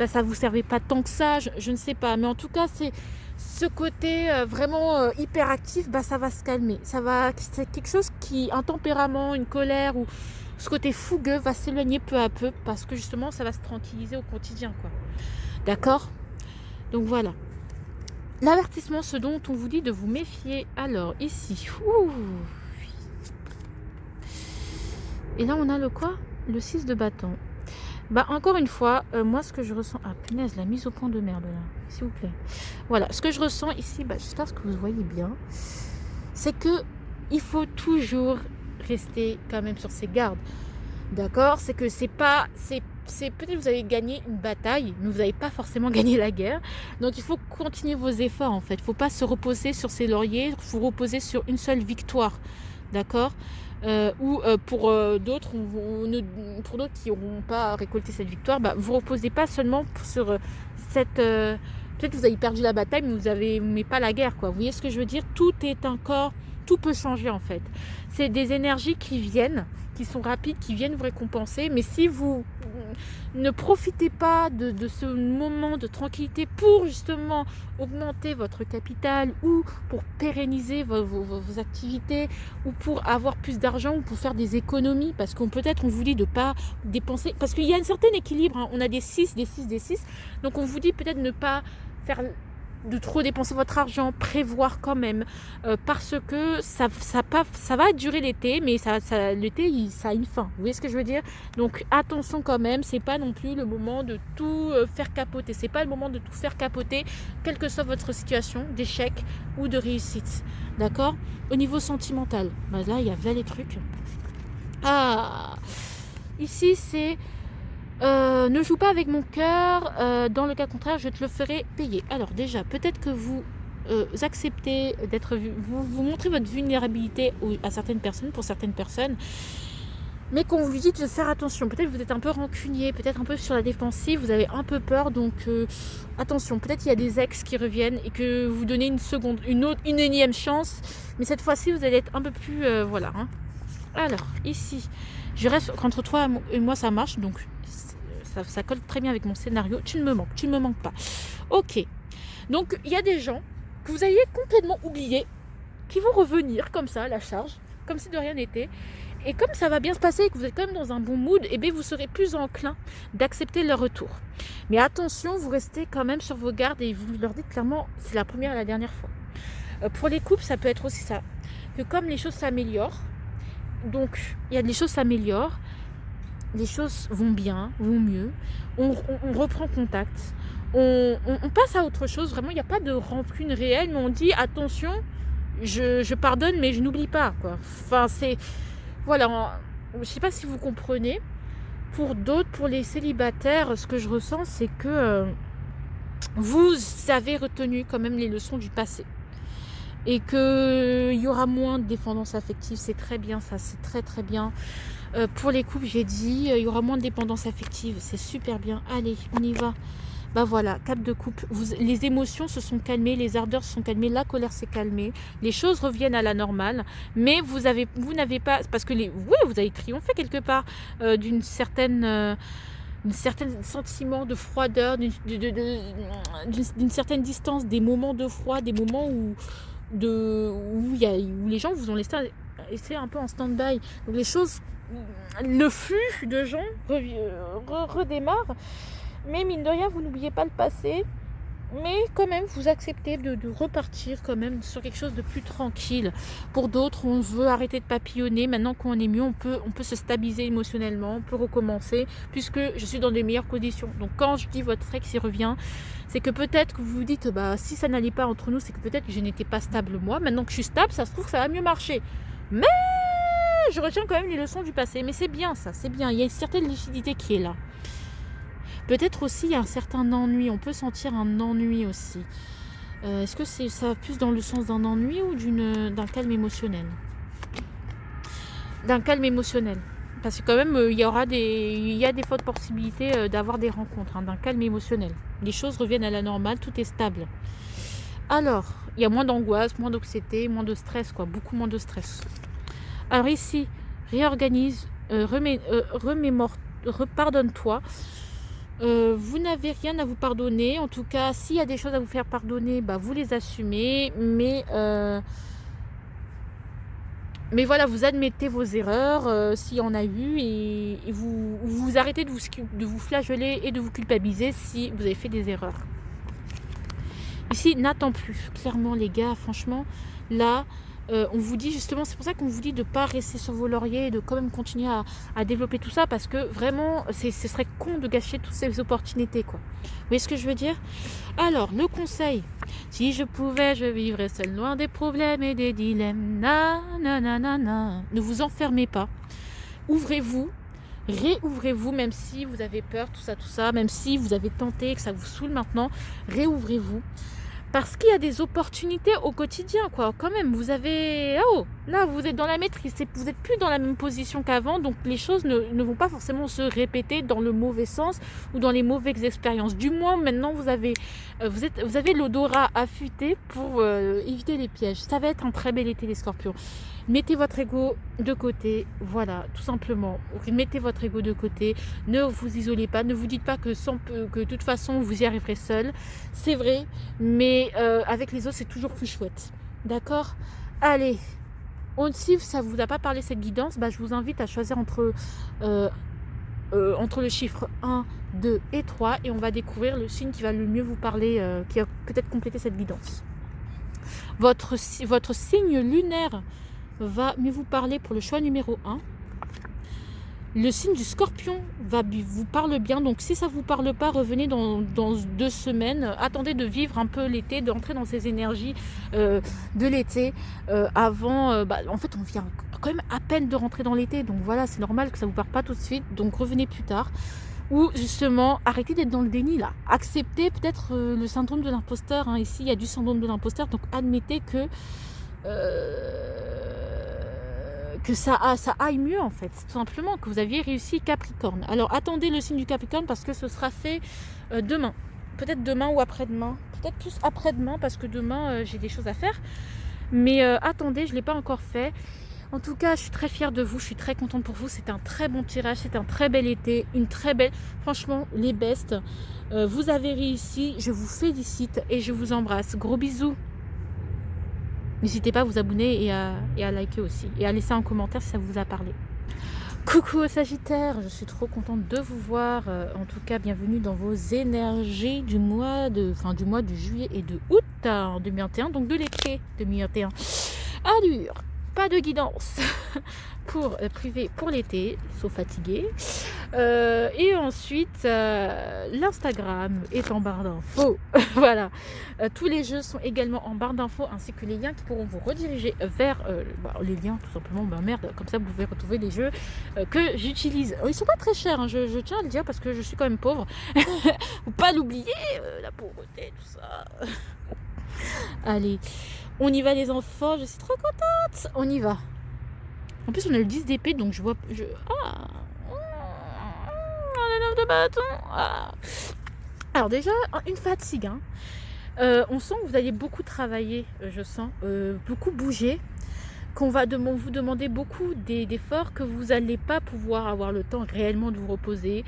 ça ne vous servait pas tant que ça, je ne sais pas. Mais en tout cas, c'est ce côté vraiment hyperactif, ça va se calmer. C'est quelque chose un tempérament, une colère, ou ce côté fougueux va s'éloigner peu à peu, parce que justement, ça va se tranquilliser au quotidien, quoi. D'accord ? Donc voilà. L'avertissement, ce dont on vous dit de vous méfier. Alors, ici. Et là, on a le quoi ? Le 6 de bâton. Encore une fois, moi, ce que je ressens... Ah, punaise, la mise au point de merde, là. S'il vous plaît. Voilà, ce que je ressens ici, j'espère que vous voyez bien, c'est que il faut toujours rester quand même sur ses gardes. D'accord ? C'est que c'est pas... peut-être que vous avez gagné une bataille, mais vous n'avez pas forcément gagné la guerre. Donc, il faut continuer vos efforts, en fait. Il ne faut pas se reposer sur ses lauriers, il faut reposer sur une seule victoire. D'accord ? Pour d'autres qui n'auront pas récolté cette victoire, vous ne reposez pas seulement sur cette... peut-être que vous avez perdu la bataille, mais vous n'avez pas la guerre, quoi. Vous voyez ce que je veux dire ? Tout peut changer, en fait. C'est des énergies qui viennent, qui sont rapides, qui viennent vous récompenser, mais si vous ne profitez pas de ce moment de tranquillité pour justement augmenter votre capital, ou pour pérenniser vos activités, ou pour avoir plus d'argent, ou pour faire des économies, parce qu'on vous dit de ne pas dépenser, parce qu'il y a un certain équilibre, hein. On a des 6, donc on vous dit peut-être ne pas faire de trop dépenser votre argent, prévoir quand même, parce que ça va durer l'été, mais l'été, ça a une fin. Vous voyez ce que je veux dire ? Donc attention quand même, c'est pas non plus le moment de tout faire capoter. C'est pas le moment de tout faire capoter, quelle que soit votre situation d'échec ou de réussite. D'accord ? Au niveau sentimental, là, il y a les trucs. Ah, ici, c'est... ne joue pas avec mon cœur, dans le cas contraire je te le ferai payer. Alors déjà, peut-être que vous acceptez vous montrez votre vulnérabilité à certaines personnes, pour certaines personnes, mais qu'on vous dit de faire attention. Peut-être que vous êtes un peu rancunier, peut-être un peu sur la défensive, vous avez un peu peur, donc attention, peut-être il y a des ex qui reviennent et que vous donnez une énième chance, mais cette fois-ci vous allez être un peu plus voilà, hein. Alors ici, je reste entre toi et moi, ça marche, donc ça colle très bien avec mon scénario. Tu ne me manques pas. Ok. Donc, il y a des gens que vous aviez complètement oubliés, qui vont revenir comme ça à la charge, comme si de rien n'était. Et comme ça va bien se passer et que vous êtes quand même dans un bon mood, vous serez plus enclin d'accepter leur retour. Mais attention, vous restez quand même sur vos gardes et vous leur dites clairement, c'est la première et la dernière fois. Pour les couples, ça peut être aussi ça. Que comme les choses s'améliorent, donc il y a des choses s'améliorent, les choses vont bien, vont mieux, on reprend contact, on passe à autre chose, vraiment il n'y a pas de rancune réelle, mais on dit attention, je pardonne mais je n'oublie pas, quoi. Enfin c'est, voilà, je ne sais pas si vous comprenez. Pour d'autres, pour les célibataires, ce que je ressens, c'est que vous avez retenu quand même les leçons du passé. Et qu'il y aura moins de dépendance affective, c'est très bien ça, c'est très très bien. Pour les couples, j'ai dit, il y aura moins de dépendance affective, c'est super bien. Allez, on y va. Voilà, 4 de coupe. Les émotions se sont calmées, les ardeurs se sont calmées, la colère s'est calmée, les choses reviennent à la normale, mais vous n'avez pas, parce que oui, vous avez triomphé quelque part d'une certaine sentiment de froideur, d'une certaine distance, des moments de froid, des moments où les gens vous ont laissé un peu en stand-by. Donc les choses, le flux de gens redémarre, mais mine de rien, vous n'oubliez pas le passé, mais quand même, vous acceptez de repartir quand même sur quelque chose de plus tranquille. Pour d'autres, on veut arrêter de papillonner. Maintenant qu'on est mieux, on peut se stabiliser émotionnellement, on peut recommencer, puisque je suis dans des meilleures conditions. Donc quand je dis votre ex, il revient, c'est que peut-être que vous vous dites, si ça n'allait pas entre nous, c'est que peut-être que je n'étais pas stable moi. Maintenant que je suis stable, ça se trouve que ça va mieux marcher. Mais je retiens quand même les leçons du passé. Mais c'est bien ça, c'est bien. Il y a une certaine lucidité qui est là. Peut-être aussi il y a un certain ennui, on peut sentir un ennui aussi. Est-ce que ça va plus dans le sens d'un ennui ou d'un calme émotionnel? D'un calme émotionnel. Parce que quand même, il y a des fortes possibilités d'avoir des rencontres, hein, d'un calme émotionnel. Les choses reviennent à la normale, tout est stable. Alors, il y a moins d'angoisse, moins d'anxiété, moins de stress, quoi, beaucoup moins de stress. Alors ici, réorganise, pardonne-toi. Vous n'avez rien à vous pardonner. En tout cas, s'il y a des choses à vous faire pardonner, bah, vous les assumez. Mais voilà, vous admettez vos erreurs, s'il y en a eu, et vous arrêtez de vous flageller et de vous culpabiliser si vous avez fait des erreurs. Ici, n'attends plus. Clairement, les gars, franchement, là, on vous dit justement, c'est pour ça qu'on vous dit de ne pas rester sur vos lauriers et de quand même continuer à développer tout ça, parce que vraiment, ce serait con de gâcher toutes ces opportunités, quoi. Vous voyez ce que je veux dire? Alors, le conseil, si je pouvais, je vivrais seul, loin des problèmes et des dilemmes. Ne vous enfermez pas. Ouvrez-vous. Réouvrez-vous, même si vous avez peur, tout ça, même si vous avez tenté, que ça vous saoule maintenant, réouvrez-vous. Parce qu'il y a des opportunités au quotidien, quoi. Quand même, vous avez... Oh, là, vous êtes dans la maîtrise. Vous n'êtes plus dans la même position qu'avant. Donc, les choses ne vont pas forcément se répéter dans le mauvais sens ou dans les mauvaises expériences. Du moins, maintenant, vous avez l'odorat affûté pour éviter les pièges. Ça va être un très bel été, les scorpions. Mettez votre ego de côté, voilà, tout simplement. Mettez votre ego de côté, ne vous isolez pas, ne vous dites pas que de toute façon vous y arriverez seul. C'est vrai, mais avec les autres c'est toujours plus chouette. D'accord? Allez, si ça ne vous a pas parlé cette guidance, bah, je vous invite à choisir entre le chiffre 1, 2 et 3 et on va découvrir le signe qui va le mieux vous parler, qui va peut-être compléter cette guidance. Votre signe lunaire va mieux vous parler pour le choix numéro 1. Le signe du scorpion vous parle bien, donc si ça ne vous parle pas, revenez dans 2 semaines. Attendez de vivre un peu l'été, d'entrer dans ces énergies de l'été avant. En fait, on vient quand même à peine de rentrer dans l'été, donc voilà, c'est normal que ça ne vous parle pas tout de suite, donc revenez plus tard. Ou justement, arrêtez d'être dans le déni là. Acceptez peut-être le syndrome de l'imposteur, hein. Ici, il y a du syndrome de l'imposteur, donc admettez que ça aille mieux en fait, tout simplement, que vous aviez réussi Capricorne. Alors attendez le signe du Capricorne parce que ce sera fait demain, peut-être demain ou après-demain, peut-être plus après-demain parce que demain j'ai des choses à faire, mais attendez, je ne l'ai pas encore fait. En tout cas, je suis très fière de vous, je suis très contente pour vous, c'est un très bon tirage, c'est un très bel été, une très belle, franchement les bestes, vous avez réussi, je vous félicite et je vous embrasse, gros bisous. N'hésitez pas à vous abonner et à liker aussi. Et à laisser un commentaire si ça vous a parlé. Coucou aux Sagittaires, je suis trop contente de vous voir. En tout cas, bienvenue dans vos énergies du mois de juillet et de août en 2021. Donc de l'été 2021. Allure, pas de guidance pour privé pour l'été, sauf fatigué. Et ensuite, l'Instagram est en barre d'infos. Voilà. Tous les jeux sont également en barre d'infos, ainsi que les liens qui pourront vous rediriger vers les liens, tout simplement. Merde, comme ça vous pouvez retrouver les jeux que j'utilise. Ils sont pas très chers, hein, je tiens à le dire parce que je suis quand même pauvre. Faut pas l'oublier, la pauvreté, tout ça. Allez, on y va les enfants, je suis trop contente. On y va. En plus, on a le 10 d'épée, donc je vois... de bâton. Ah. Alors déjà, une fatigue. Hein. On sent que vous allez beaucoup travailler, je sens, beaucoup bouger, qu'on va vous demander beaucoup d'efforts, que vous n'allez pas pouvoir avoir le temps réellement de vous reposer,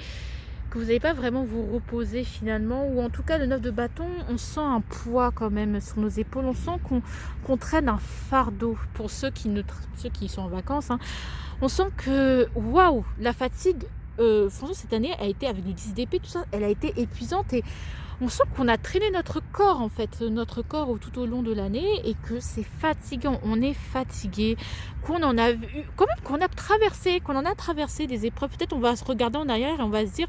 que vous n'allez pas vraiment vous reposer finalement, ou en tout cas le 9 de bâton, on sent un poids quand même sur nos épaules, on sent qu'on traîne un fardeau pour ceux qui sont en vacances. Hein. On sent que, waouh, la fatigue, franchement cette année a été, avec le 10 d'épée, tout ça, elle a été épuisante et on sent qu'on a traîné notre corps en fait, tout au long de l'année et que c'est fatigant, on est fatigué, qu'on en a vu, quand même qu'on en a traversé des épreuves, peut-être on va se regarder en arrière et on va se dire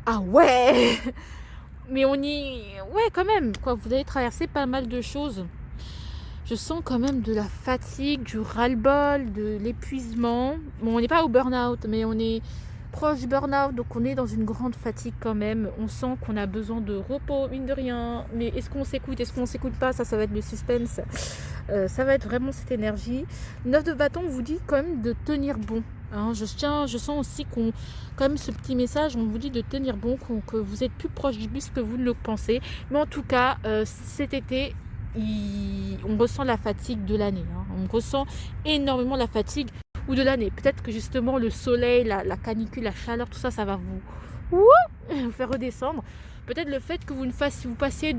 ah ouais mais ouais quand même, quoi, vous avez traversé pas mal de choses. Je sens quand même de la fatigue, du ras-le-bol, de l'épuisement. Bon, on n'est pas au burn-out, mais on est proche du burn-out, donc on est dans une grande fatigue quand même. On sent qu'on a besoin de repos, mine de rien. Mais est-ce qu'on s'écoute, est-ce qu'on s'écoute pas? Ça va être le suspense. Ça va être vraiment cette énergie. 9 de bâton vous dit quand même de tenir bon. Hein, je sens aussi qu'on, quand même ce petit message, on vous dit de tenir bon, que vous êtes plus proche du bus que vous ne le pensez. Mais en tout cas, cet été, on ressent la fatigue de l'année. Hein. On ressent énormément la fatigue ou de l'année. Peut-être que justement le soleil, la canicule, la chaleur, tout ça, ça va vous faire redescendre. Peut-être le fait que vous passiez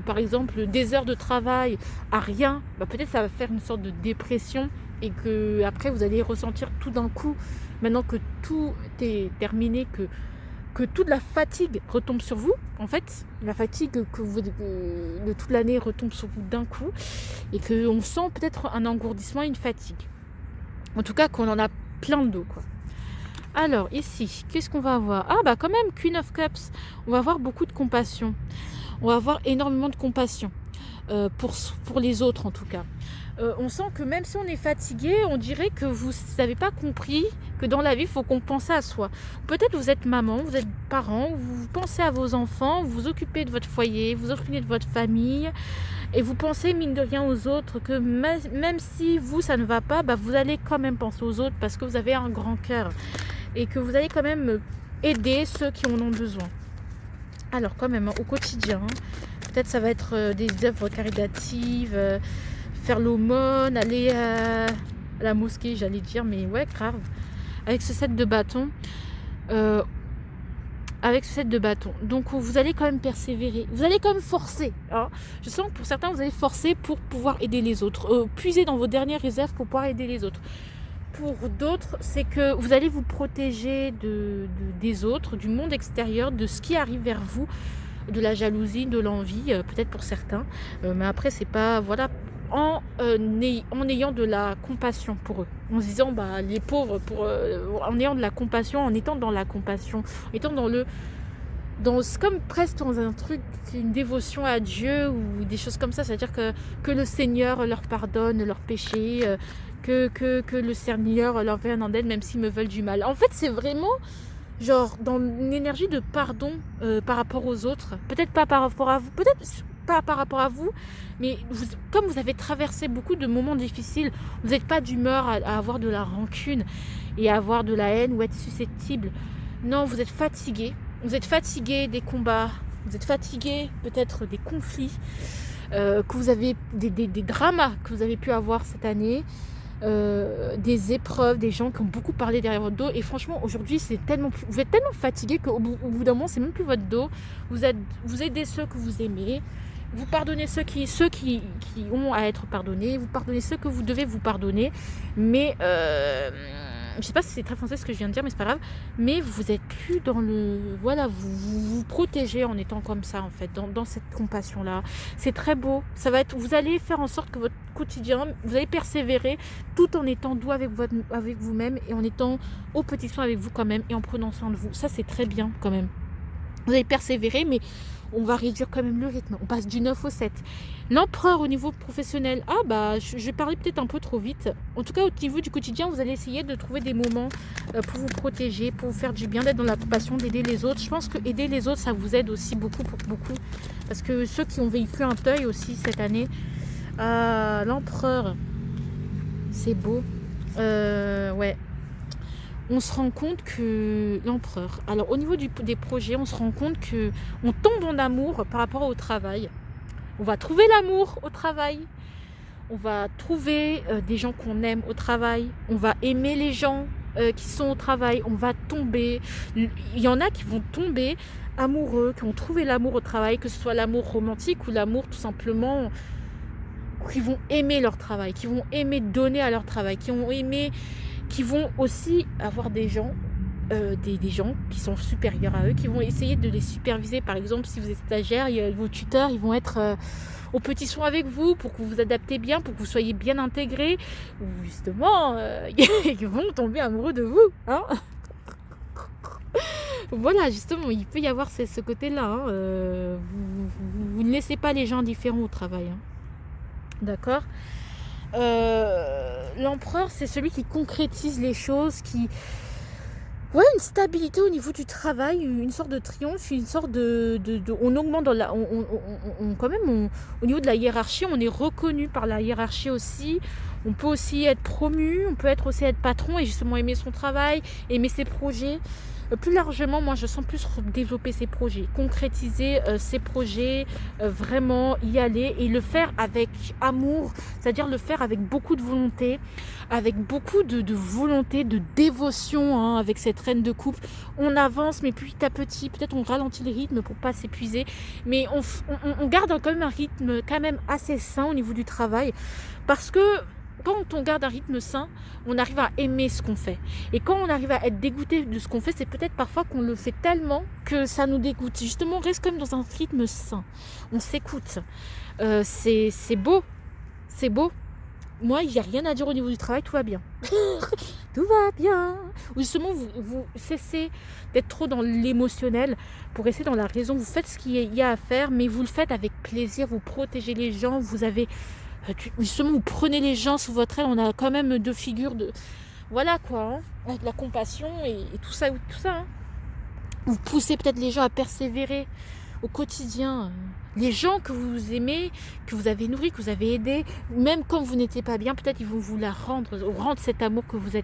par exemple des heures de travail à rien, peut-être ça va faire une sorte de dépression et que après vous allez ressentir tout d'un coup, maintenant que tout est terminé, que toute la fatigue retombe sur vous. En fait, la fatigue de toute l'année retombe sur vous d'un coup et qu'on sent peut-être un engourdissement, une fatigue. En tout cas, qu'on en a plein le dos, quoi. Alors, ici, qu'est-ce qu'on va avoir? Quand même, Queen of Cups. On va avoir beaucoup de compassion. On va avoir énormément de compassion. Pour les autres, en tout cas. On sent que même si on est fatigué, on dirait que vous n'avez pas compris que dans la vie, il faut qu'on pense à soi. Peut-être vous êtes maman, vous êtes parent, vous pensez à vos enfants, vous vous occupez de votre foyer, vous occupez de votre famille, et vous pensez mine de rien aux autres, que même si vous, ça ne va pas, vous allez quand même penser aux autres parce que vous avez un grand cœur et que vous allez quand même aider ceux qui en ont besoin. Alors quand même, au quotidien, peut-être ça va être des œuvres caritatives, faire l'aumône, aller à la mosquée, j'allais dire, mais ouais, grave. Avec ce set de bâtons. Donc vous allez quand même persévérer. Vous allez quand même forcer. Hein. Je sens que pour certains, vous allez forcer pour pouvoir aider les autres. Puiser dans vos dernières réserves pour pouvoir aider les autres. Pour d'autres, c'est que vous allez vous protéger des autres, du monde extérieur, de ce qui arrive vers vous, de la jalousie, de l'envie, peut-être pour certains. Mais après, c'est pas... Voilà... En ayant de la compassion pour eux, en se disant les pauvres, en ayant de la compassion, en étant dans la compassion, en étant comme presque dans un truc, une dévotion à Dieu ou des choses comme ça, c'est-à-dire que le Seigneur leur pardonne leurs péchés, que le Seigneur leur vienne en aide même s'ils me veulent du mal. En fait, c'est vraiment genre dans une énergie de pardon par rapport aux autres, peut-être pas par rapport à vous, peut-être pas par rapport à vous, mais comme vous avez traversé beaucoup de moments difficiles, vous n'êtes pas d'humeur à avoir de la rancune et à avoir de la haine ou être susceptible. Non, vous êtes fatigué des combats, vous êtes fatigué peut-être des conflits, que vous avez des dramas que vous avez pu avoir cette année, des épreuves, des gens qui ont beaucoup parlé derrière votre dos, et franchement aujourd'hui vous êtes tellement fatigué qu'au bout d'un moment c'est même plus votre dos, vous aidez ceux que vous aimez, vous pardonnez ceux qui ont à être pardonnés, vous pardonnez ceux que vous devez vous pardonner, mais je sais pas si c'est très français ce que je viens de dire, mais c'est pas grave, mais vous êtes plus dans le... Voilà, vous protégez en étant comme ça, en fait, dans cette compassion-là. C'est très beau. Vous allez faire en sorte que votre quotidien, vous allez persévérer tout en étant doux avec vous-même et en étant au petit soin avec vous quand même et en prenant soin de vous. Ça, c'est très bien quand même. Vous allez persévérer, mais on va réduire quand même le rythme. On passe du 9 au 7. L'empereur au niveau professionnel, je parlais peut-être un peu trop vite. En tout cas, au niveau du quotidien, vous allez essayer de trouver des moments pour vous protéger, pour vous faire du bien, d'être dans la compassion, d'aider les autres. Je pense que aider les autres, ça vous aide aussi beaucoup, parce que ceux qui ont vécu un deuil aussi cette année, l'empereur, c'est beau. Ouais. On se rend compte que l'empereur, alors au niveau des projets, on se rend compte que on tombe en amour par rapport au travail. On va trouver l'amour au travail. On va trouver des gens qu'on aime au travail. On va aimer les gens qui sont au travail. On va tomber. Il y en a qui vont tomber amoureux, qui ont trouvé l'amour au travail, que ce soit l'amour romantique ou l'amour tout simplement, qui vont aimer leur travail, qui vont aimer donner à leur travail, qui vont aussi avoir des gens, des gens qui sont supérieurs à eux, qui vont essayer de les superviser. Par exemple, si vous êtes stagiaire, vos tuteurs, ils vont être au petit soin avec vous pour que vous vous adaptez bien, pour que vous soyez bien intégrés, ou justement, ils vont tomber amoureux de vous. Hein. Voilà, justement, il peut y avoir ce côté-là. Hein. Vous ne laissez pas les gens indifférents au travail. Hein. D'accord. L'empereur, c'est celui qui concrétise les choses, Ouais, une stabilité au niveau du travail, une sorte de triomphe, une sorte on augmente dans la quand même au niveau de la hiérarchie, on est reconnu par la hiérarchie aussi. On peut aussi être promu, on peut aussi être patron et justement aimer son travail, aimer ses projets. Plus largement, moi, je sens plus développer ses projets, concrétiser ses projets, vraiment y aller et le faire avec amour, c'est-à-dire le faire avec beaucoup de volonté, avec beaucoup de volonté, de dévotion, hein, avec cette reine de coupe. On avance, mais petit à petit, peut-être on ralentit le rythme pour pas s'épuiser, mais on garde quand même un rythme quand même assez sain au niveau du travail, parce que quand on garde un rythme sain, on arrive à aimer ce qu'on fait. Et quand on arrive à être dégoûté de ce qu'on fait, c'est peut-être parfois qu'on le fait tellement que ça nous dégoûte. Justement, on reste comme dans un rythme sain. On s'écoute. C'est beau. C'est beau. Moi, il n'y a rien à dire au niveau du travail, tout va bien. Tout va bien. Ou justement, vous cessez d'être trop dans l'émotionnel pour rester dans la raison. Vous faites ce qu'il y a à faire, mais vous le faites avec plaisir. Vous protégez les gens. Vous avez... justement, vous prenez les gens sous votre aile. On a quand même deux figures de... Voilà quoi, hein, avec la compassion et tout ça. Hein. Vous poussez peut-être les gens à persévérer au quotidien. Les gens que vous aimez, que vous avez nourris, que vous avez aidés, même quand vous n'étiez pas bien, peut-être ils vont vous la rendre cet amour que vous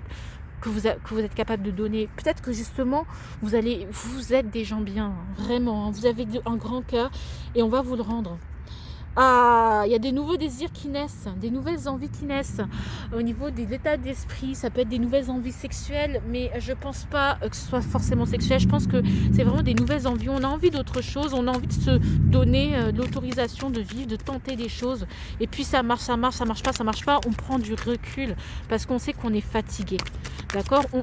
êtes capable de donner. Peut-être que justement, vous êtes des gens bien, vraiment. Hein, vous avez un grand cœur et on va vous le rendre. Ah, il y a des nouveaux désirs qui naissent, des nouvelles envies qui naissent au niveau de l'état d'esprit. Ça peut être des nouvelles envies sexuelles, mais je pense pas que ce soit forcément sexuel. Je pense que c'est vraiment des nouvelles envies. On a envie d'autre chose, on a envie de se donner l'autorisation de vivre, de tenter des choses. Et puis ça marche pas, on prend du recul parce qu'on sait qu'on est fatigué. D'accord, on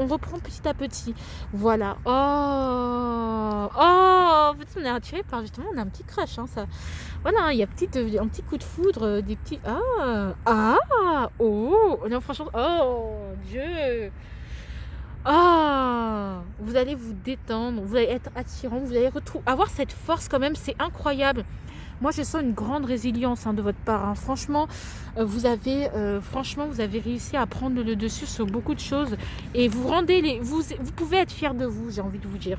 reprend petit à petit. Voilà. En fait, on est attiré par justement, on a un petit crush. Hein, ça. Voilà, il y a un petit coup de foudre, des petits oh, non, franchement, oh Dieu, vous allez vous détendre, vous allez être attirant, vous allez avoir cette force quand même, c'est incroyable. Moi, je sens une grande résilience de votre part. Hein. Franchement, vous avez réussi à prendre le dessus sur beaucoup de choses et vous pouvez être fiers de vous. J'ai envie de vous dire,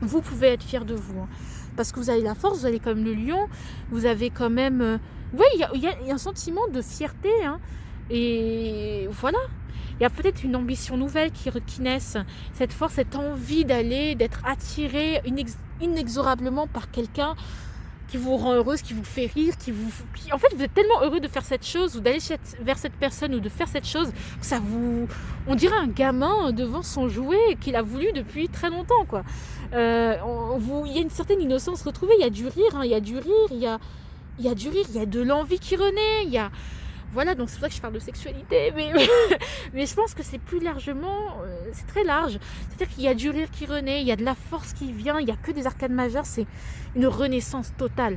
vous pouvez être fiers de vous. Hein. Parce que vous avez la force, vous avez comme le lion, vous avez quand même... Oui, il y a un sentiment de fierté. Hein, et voilà. Il y a peut-être une ambition nouvelle qui naisse. Cette force, cette envie d'être attiré inexorablement par quelqu'un qui vous rend heureuse, qui vous fait rire, en fait, vous êtes tellement heureux de faire cette chose ou d'aller vers cette personne ou de faire cette chose que ça on dirait un gamin devant son jouet qu'il a voulu depuis très longtemps, quoi. Il y a une certaine innocence retrouvée, il y a du rire, hein, il y a de l'envie qui renaît, voilà, donc c'est pour ça que je parle de sexualité, mais je pense que c'est plus largement, c'est très large. C'est-à-dire qu'il y a du rire qui renaît, il y a de la force qui vient, il n'y a que des arcades majeures, c'est une renaissance totale.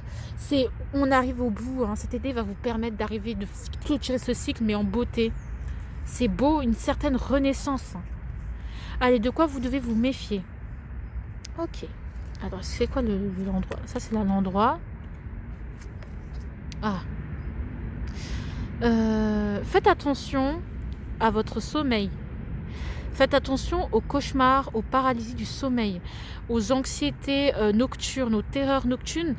On arrive au bout, hein, cet été va vous permettre d'arriver, de clôturer ce cycle, mais en beauté. C'est beau, une certaine renaissance. Allez, de quoi vous devez vous méfier? Ok. Alors, c'est quoi l'endroit? Ça, c'est l'endroit. Faites attention à votre sommeil. Faites attention aux cauchemars, aux paralysies du sommeil, aux anxiétés nocturnes, aux terreurs nocturnes.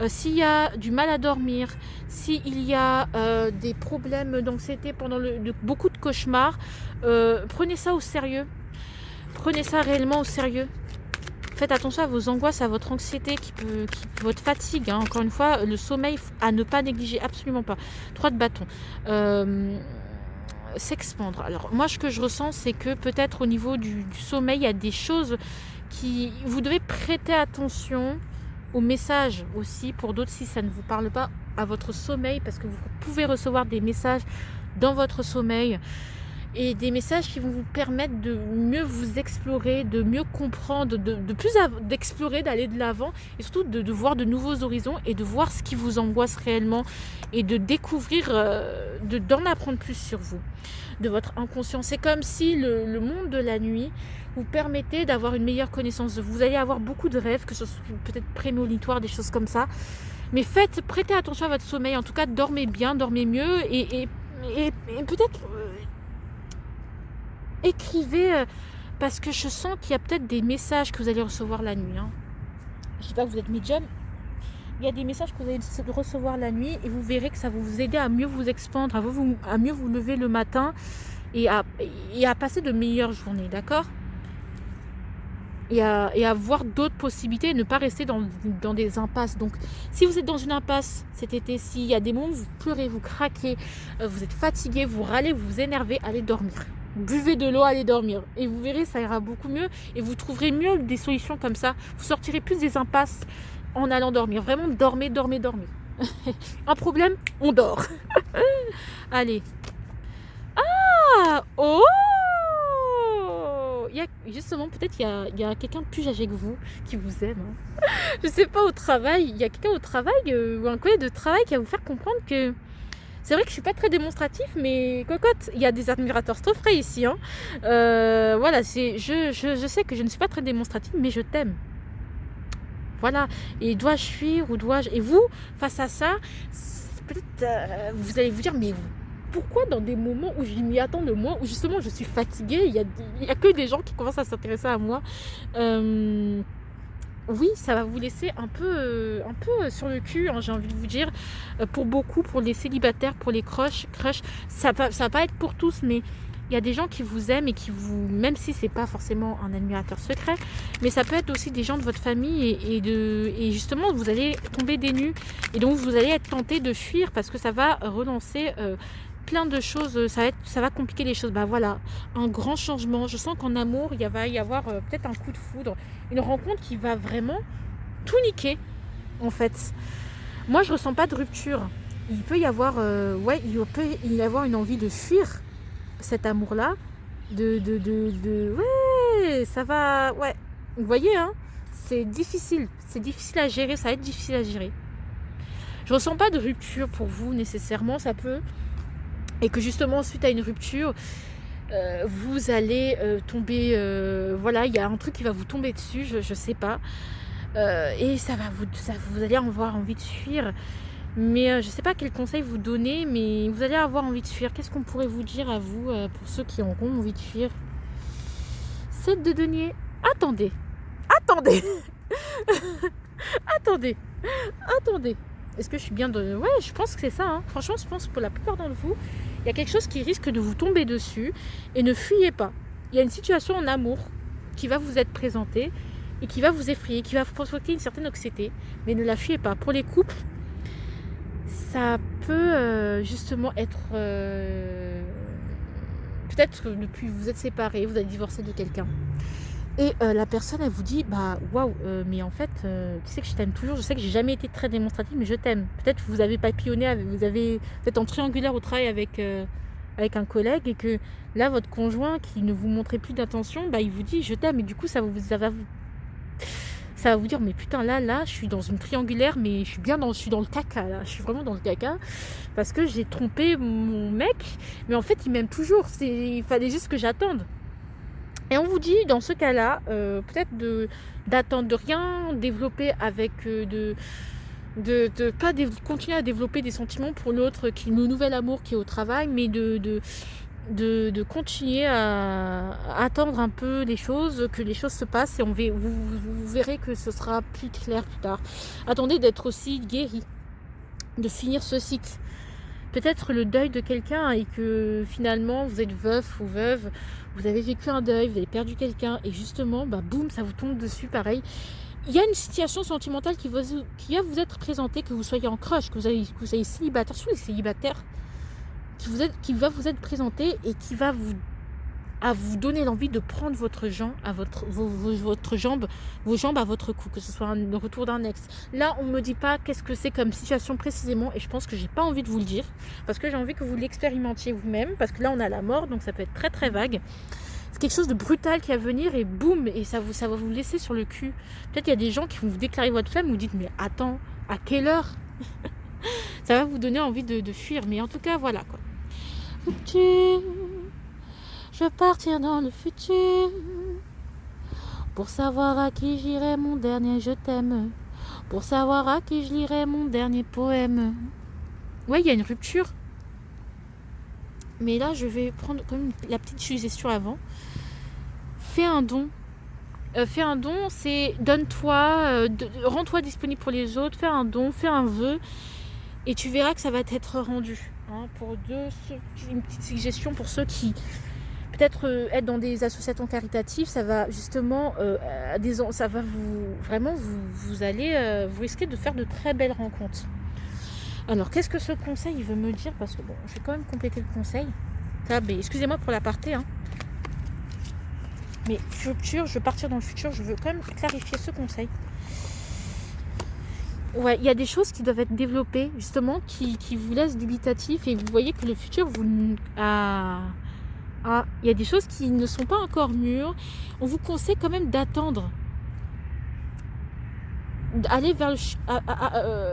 S'il y a du mal à dormir, s'il y a des problèmes d'anxiété pendant beaucoup de cauchemars, prenez ça au sérieux. Prenez ça réellement au sérieux. Faites attention à vos angoisses, à votre anxiété, votre fatigue. Hein. Encore une fois, le sommeil à ne pas négliger, absolument pas. 3 de bâton. S'expandre. Alors moi, ce que je ressens, c'est que peut-être au niveau du sommeil, il y a des choses vous devez prêter attention aux messages aussi. Pour d'autres, si ça ne vous parle pas, à votre sommeil, parce que vous pouvez recevoir des messages dans votre sommeil. Et des messages qui vont vous permettre de mieux vous explorer, de mieux comprendre, d'explorer, d'aller de l'avant et surtout de voir de nouveaux horizons et de voir ce qui vous angoisse réellement et de découvrir, d'en apprendre plus sur vous, de votre inconscient. C'est comme si le monde de la nuit vous permettait d'avoir une meilleure connaissance de vous. Vous allez avoir beaucoup de rêves, que ce soit peut-être prémonitoires, des choses comme ça. Mais prêtez attention à votre sommeil. En tout cas, dormez bien, dormez mieux et peut-être... écrivez Parce que je sens qu'il y a peut-être des messages que vous allez recevoir la nuit. Hein. Je ne dis pas que vous êtes médium. Il y a des messages que vous allez recevoir la nuit et vous verrez que ça va vous aider à mieux vous expandre, à mieux vous lever le matin et à passer de meilleures journées, d'accord ? Et à voir d'autres possibilités et ne pas rester dans des impasses. Donc, si vous êtes dans une impasse cet été-ci, il y a des moments où vous pleurez, vous craquez, vous êtes fatigué, vous râlez, vous vous énervez, allez dormir. Buvez de l'eau, allez dormir. Et vous verrez, ça ira beaucoup mieux et vous trouverez mieux des solutions comme ça. Vous sortirez plus des impasses en allant dormir. Vraiment, dormez. Un problème, on dort. Allez. Ah, oh, justement, peut-être il y a quelqu'un de plus âgé que vous qui vous aime. Hein. Je sais pas, au travail, il y a quelqu'un au travail ou un collègue de travail qui va vous faire comprendre que c'est vrai que je suis pas très démonstratif, mais cocotte, il y a des admirateurs trop frais ici. Hein. Voilà, je sais que je ne suis pas très démonstrative, mais je t'aime. Voilà, et dois-je fuir ou dois-je... Et vous, face à ça, peut-être vous allez vous dire, mais pourquoi dans des moments où je m'y attends le moins, où justement je suis fatiguée, il y a que des gens qui commencent à s'intéresser à moi, oui, ça va vous laisser un peu sur le cul, hein, j'ai envie de vous dire, pour beaucoup, pour les célibataires, pour les crush, ça va pas être pour tous, mais il y a des gens qui vous aiment et qui vous, même si c'est pas forcément un admirateur secret, mais ça peut être aussi des gens de votre famille et justement vous allez tomber des nues et donc vous allez être tenté de fuir parce que ça va relancer plein de choses, ça va compliquer les choses. Bah voilà, un grand changement. Je sens qu'en amour, il va y avoir peut-être un coup de foudre, une rencontre qui va vraiment tout niquer en fait. Moi, je ressens pas de rupture. Il peut y avoir, il y avoir une envie de fuir cet amour-là, ouais, ça va, ouais. Vous voyez, hein, c'est difficile à gérer, ça va être difficile à gérer. Je ressens pas de rupture pour vous nécessairement, ça peut. Et que justement, suite à une rupture, vous allez tomber, voilà, il y a un truc qui va vous tomber dessus, je sais pas. Et vous allez avoir envie de fuir. Mais je sais pas quel conseil vous donner, mais vous allez avoir envie de fuir. Qu'est-ce qu'on pourrait vous dire à vous, pour ceux qui auront envie de fuir ? 7 de denier. Attendez. Attendez. Est-ce que je suis bien de... Ouais, je pense que c'est ça. Hein. Franchement, je pense que pour la plupart d'entre vous, il y a quelque chose qui risque de vous tomber dessus. Et ne fuyez pas. Il y a une situation en amour qui va vous être présentée et qui va vous effrayer, qui va vous provoquer une certaine anxiété. Mais ne la fuyez pas. Pour les couples, ça peut justement être... peut-être depuis vous êtes séparés, vous avez divorcé de quelqu'un. Et la personne, elle vous dit, bah waouh, mais en fait, tu sais que je t'aime toujours, je sais que j'ai jamais été très démonstrative, mais je t'aime. Peut-être que vous avez papillonné, vous êtes en triangulaire au travail avec un collègue et que là, votre conjoint qui ne vous montrait plus d'attention, bah il vous dit, je t'aime, et du coup, ça va vous dire, mais putain, là, je suis dans une triangulaire, mais je suis dans le caca, là. Je suis vraiment dans le caca parce que j'ai trompé mon mec, mais en fait, il m'aime toujours. Il fallait juste que j'attende. Et on vous dit, dans ce cas-là, peut-être d'attendre, de rien développer avec, de pas continuer à développer des sentiments pour l'autre, le nouvel amour qui est au travail, mais de continuer à attendre un peu les choses, que les choses se passent et vous verrez que ce sera plus clair plus tard. Attendez d'être aussi guéri, de finir ce cycle. Peut-être le deuil de quelqu'un et que finalement vous êtes veuf ou veuve, vous avez vécu un deuil, vous avez perdu quelqu'un et justement, bah boum, ça vous tombe dessus pareil. Il y a une situation sentimentale qui va vous être présentée, que vous soyez en crush, que vous soyez célibataire, surtout les célibataires, qui va vous être présentée et qui va vous donner l'envie de prendre vos jambes à votre cou, que ce soit le retour d'un ex. Là, on ne me dit pas qu'est-ce que c'est comme situation précisément et je pense que j'ai pas envie de vous le dire parce que j'ai envie que vous l'expérimentiez vous-même parce que là, on a la mort, donc ça peut être très très vague. C'est quelque chose de brutal qui va venir et boum, et ça va vous laisser sur le cul. Peut-être il y a des gens qui vont vous déclarer votre flamme, vous dites mais attends, à quelle heure? Ça va vous donner envie de fuir, mais en tout cas, voilà quoi. Je veux partir dans le futur pour savoir à qui j'irai mon dernier je t'aime, pour savoir à qui je lirai mon dernier poème. Ouais, il y a une rupture. Mais là, je vais prendre comme la petite suggestion avant. fais un don. Fais un don, c'est donne-toi, rends-toi disponible pour les autres, fais un don, fais un vœu, et tu verras que ça va t'être rendu. Hein, une petite suggestion pour ceux qui peut-être être dans des associations caritatives, ça va justement, ça va vous allez, vous risquez de faire de très belles rencontres. Alors, qu'est-ce que ce conseil veut me dire? Parce que bon, je vais quand même compléter le conseil. Ça, mais excusez-moi pour l'aparté, hein. Mais futur, je veux partir dans le futur, je veux quand même clarifier ce conseil. Ouais, il y a des choses qui doivent être développées, justement, qui vous laissent dubitatif, et vous voyez que le futur, il y a des choses qui ne sont pas encore mûres. On vous conseille quand même d'attendre. Aller vers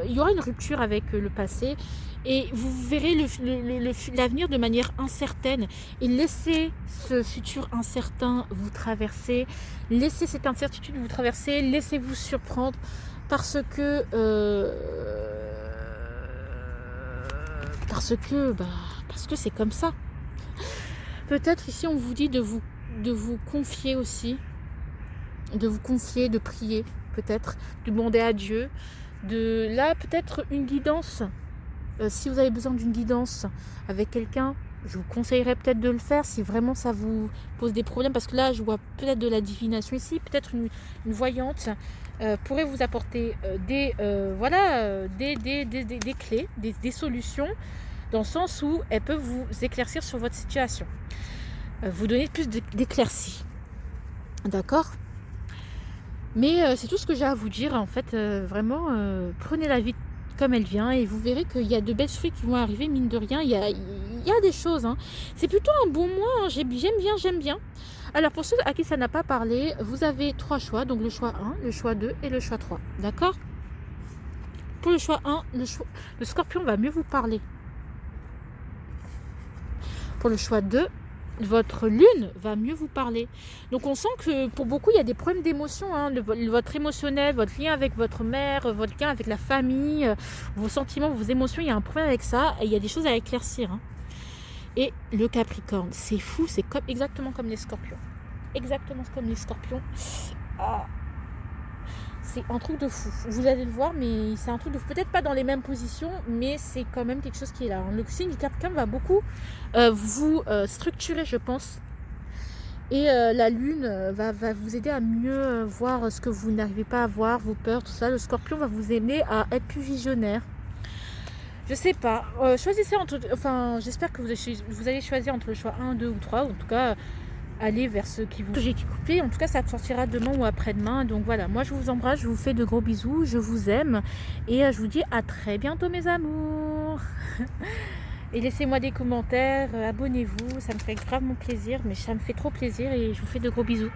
il y aura une rupture avec le passé, et vous verrez l'avenir de manière incertaine, et laissez ce futur incertain vous traverser, laissez cette incertitude vous traverser, laissez-vous surprendre parce que c'est comme ça. Peut-être ici on vous dit de vous confier aussi, de prier, peut-être, de demander à Dieu, là peut-être une guidance. Si vous avez besoin d'une guidance avec quelqu'un, je vous conseillerais peut-être de le faire si vraiment ça vous pose des problèmes, parce que là je vois peut-être de la divination ici, peut-être une voyante pourrait vous apporter des clés, des solutions, dans le sens où elle peut vous éclaircir sur votre situation, vous donner plus d'éclaircies, d'accord? Mais c'est tout ce que j'ai à vous dire, en fait. Vraiment, prenez la vie comme elle vient, et vous verrez qu'il y a de belles fruits qui vont arriver, mine de rien. Il y a des choses, hein. C'est plutôt un bon mois, hein. J'aime bien. Alors, pour ceux à qui ça n'a pas parlé, vous avez 3 choix. Donc le choix 1, le choix 2 et le choix 3. D'accord? Pour le choix 1, le scorpion va mieux vous parler. Pour le choix 2, votre lune va mieux vous parler. Donc on sent que pour beaucoup il y a des problèmes d'émotion, hein, votre émotionnel, votre lien avec votre mère, votre lien avec la famille, vos sentiments, vos émotions, il y a un problème avec ça, et il y a des choses à éclaircir, hein. Et le Capricorne, c'est fou, c'est exactement comme les Scorpions. Ah, c'est un truc de fou. Vous allez le voir, mais c'est un truc de fou. Peut-être pas dans les mêmes positions, mais c'est quand même quelque chose qui est là. Le signe du Capricorne va beaucoup vous structurer, je pense. Et la lune va vous aider à mieux voir ce que vous n'arrivez pas à voir, vos peurs, tout ça. Le Scorpion va vous aider à être plus visionnaire. Je sais pas. Choisissez entre... Enfin, j'espère que vous allez choisir entre le choix 1, 2 ou 3. Ou en tout cas, aller vers ceux qui vous... J'ai coupé. En tout cas, ça sortira demain ou après-demain. Donc voilà, moi je vous embrasse, je vous fais de gros bisous. Je vous aime. Et je vous dis à très bientôt, mes amours. Et laissez-moi des commentaires. Abonnez-vous. Ça me fait gravement plaisir. Mais ça me fait trop plaisir. Et je vous fais de gros bisous.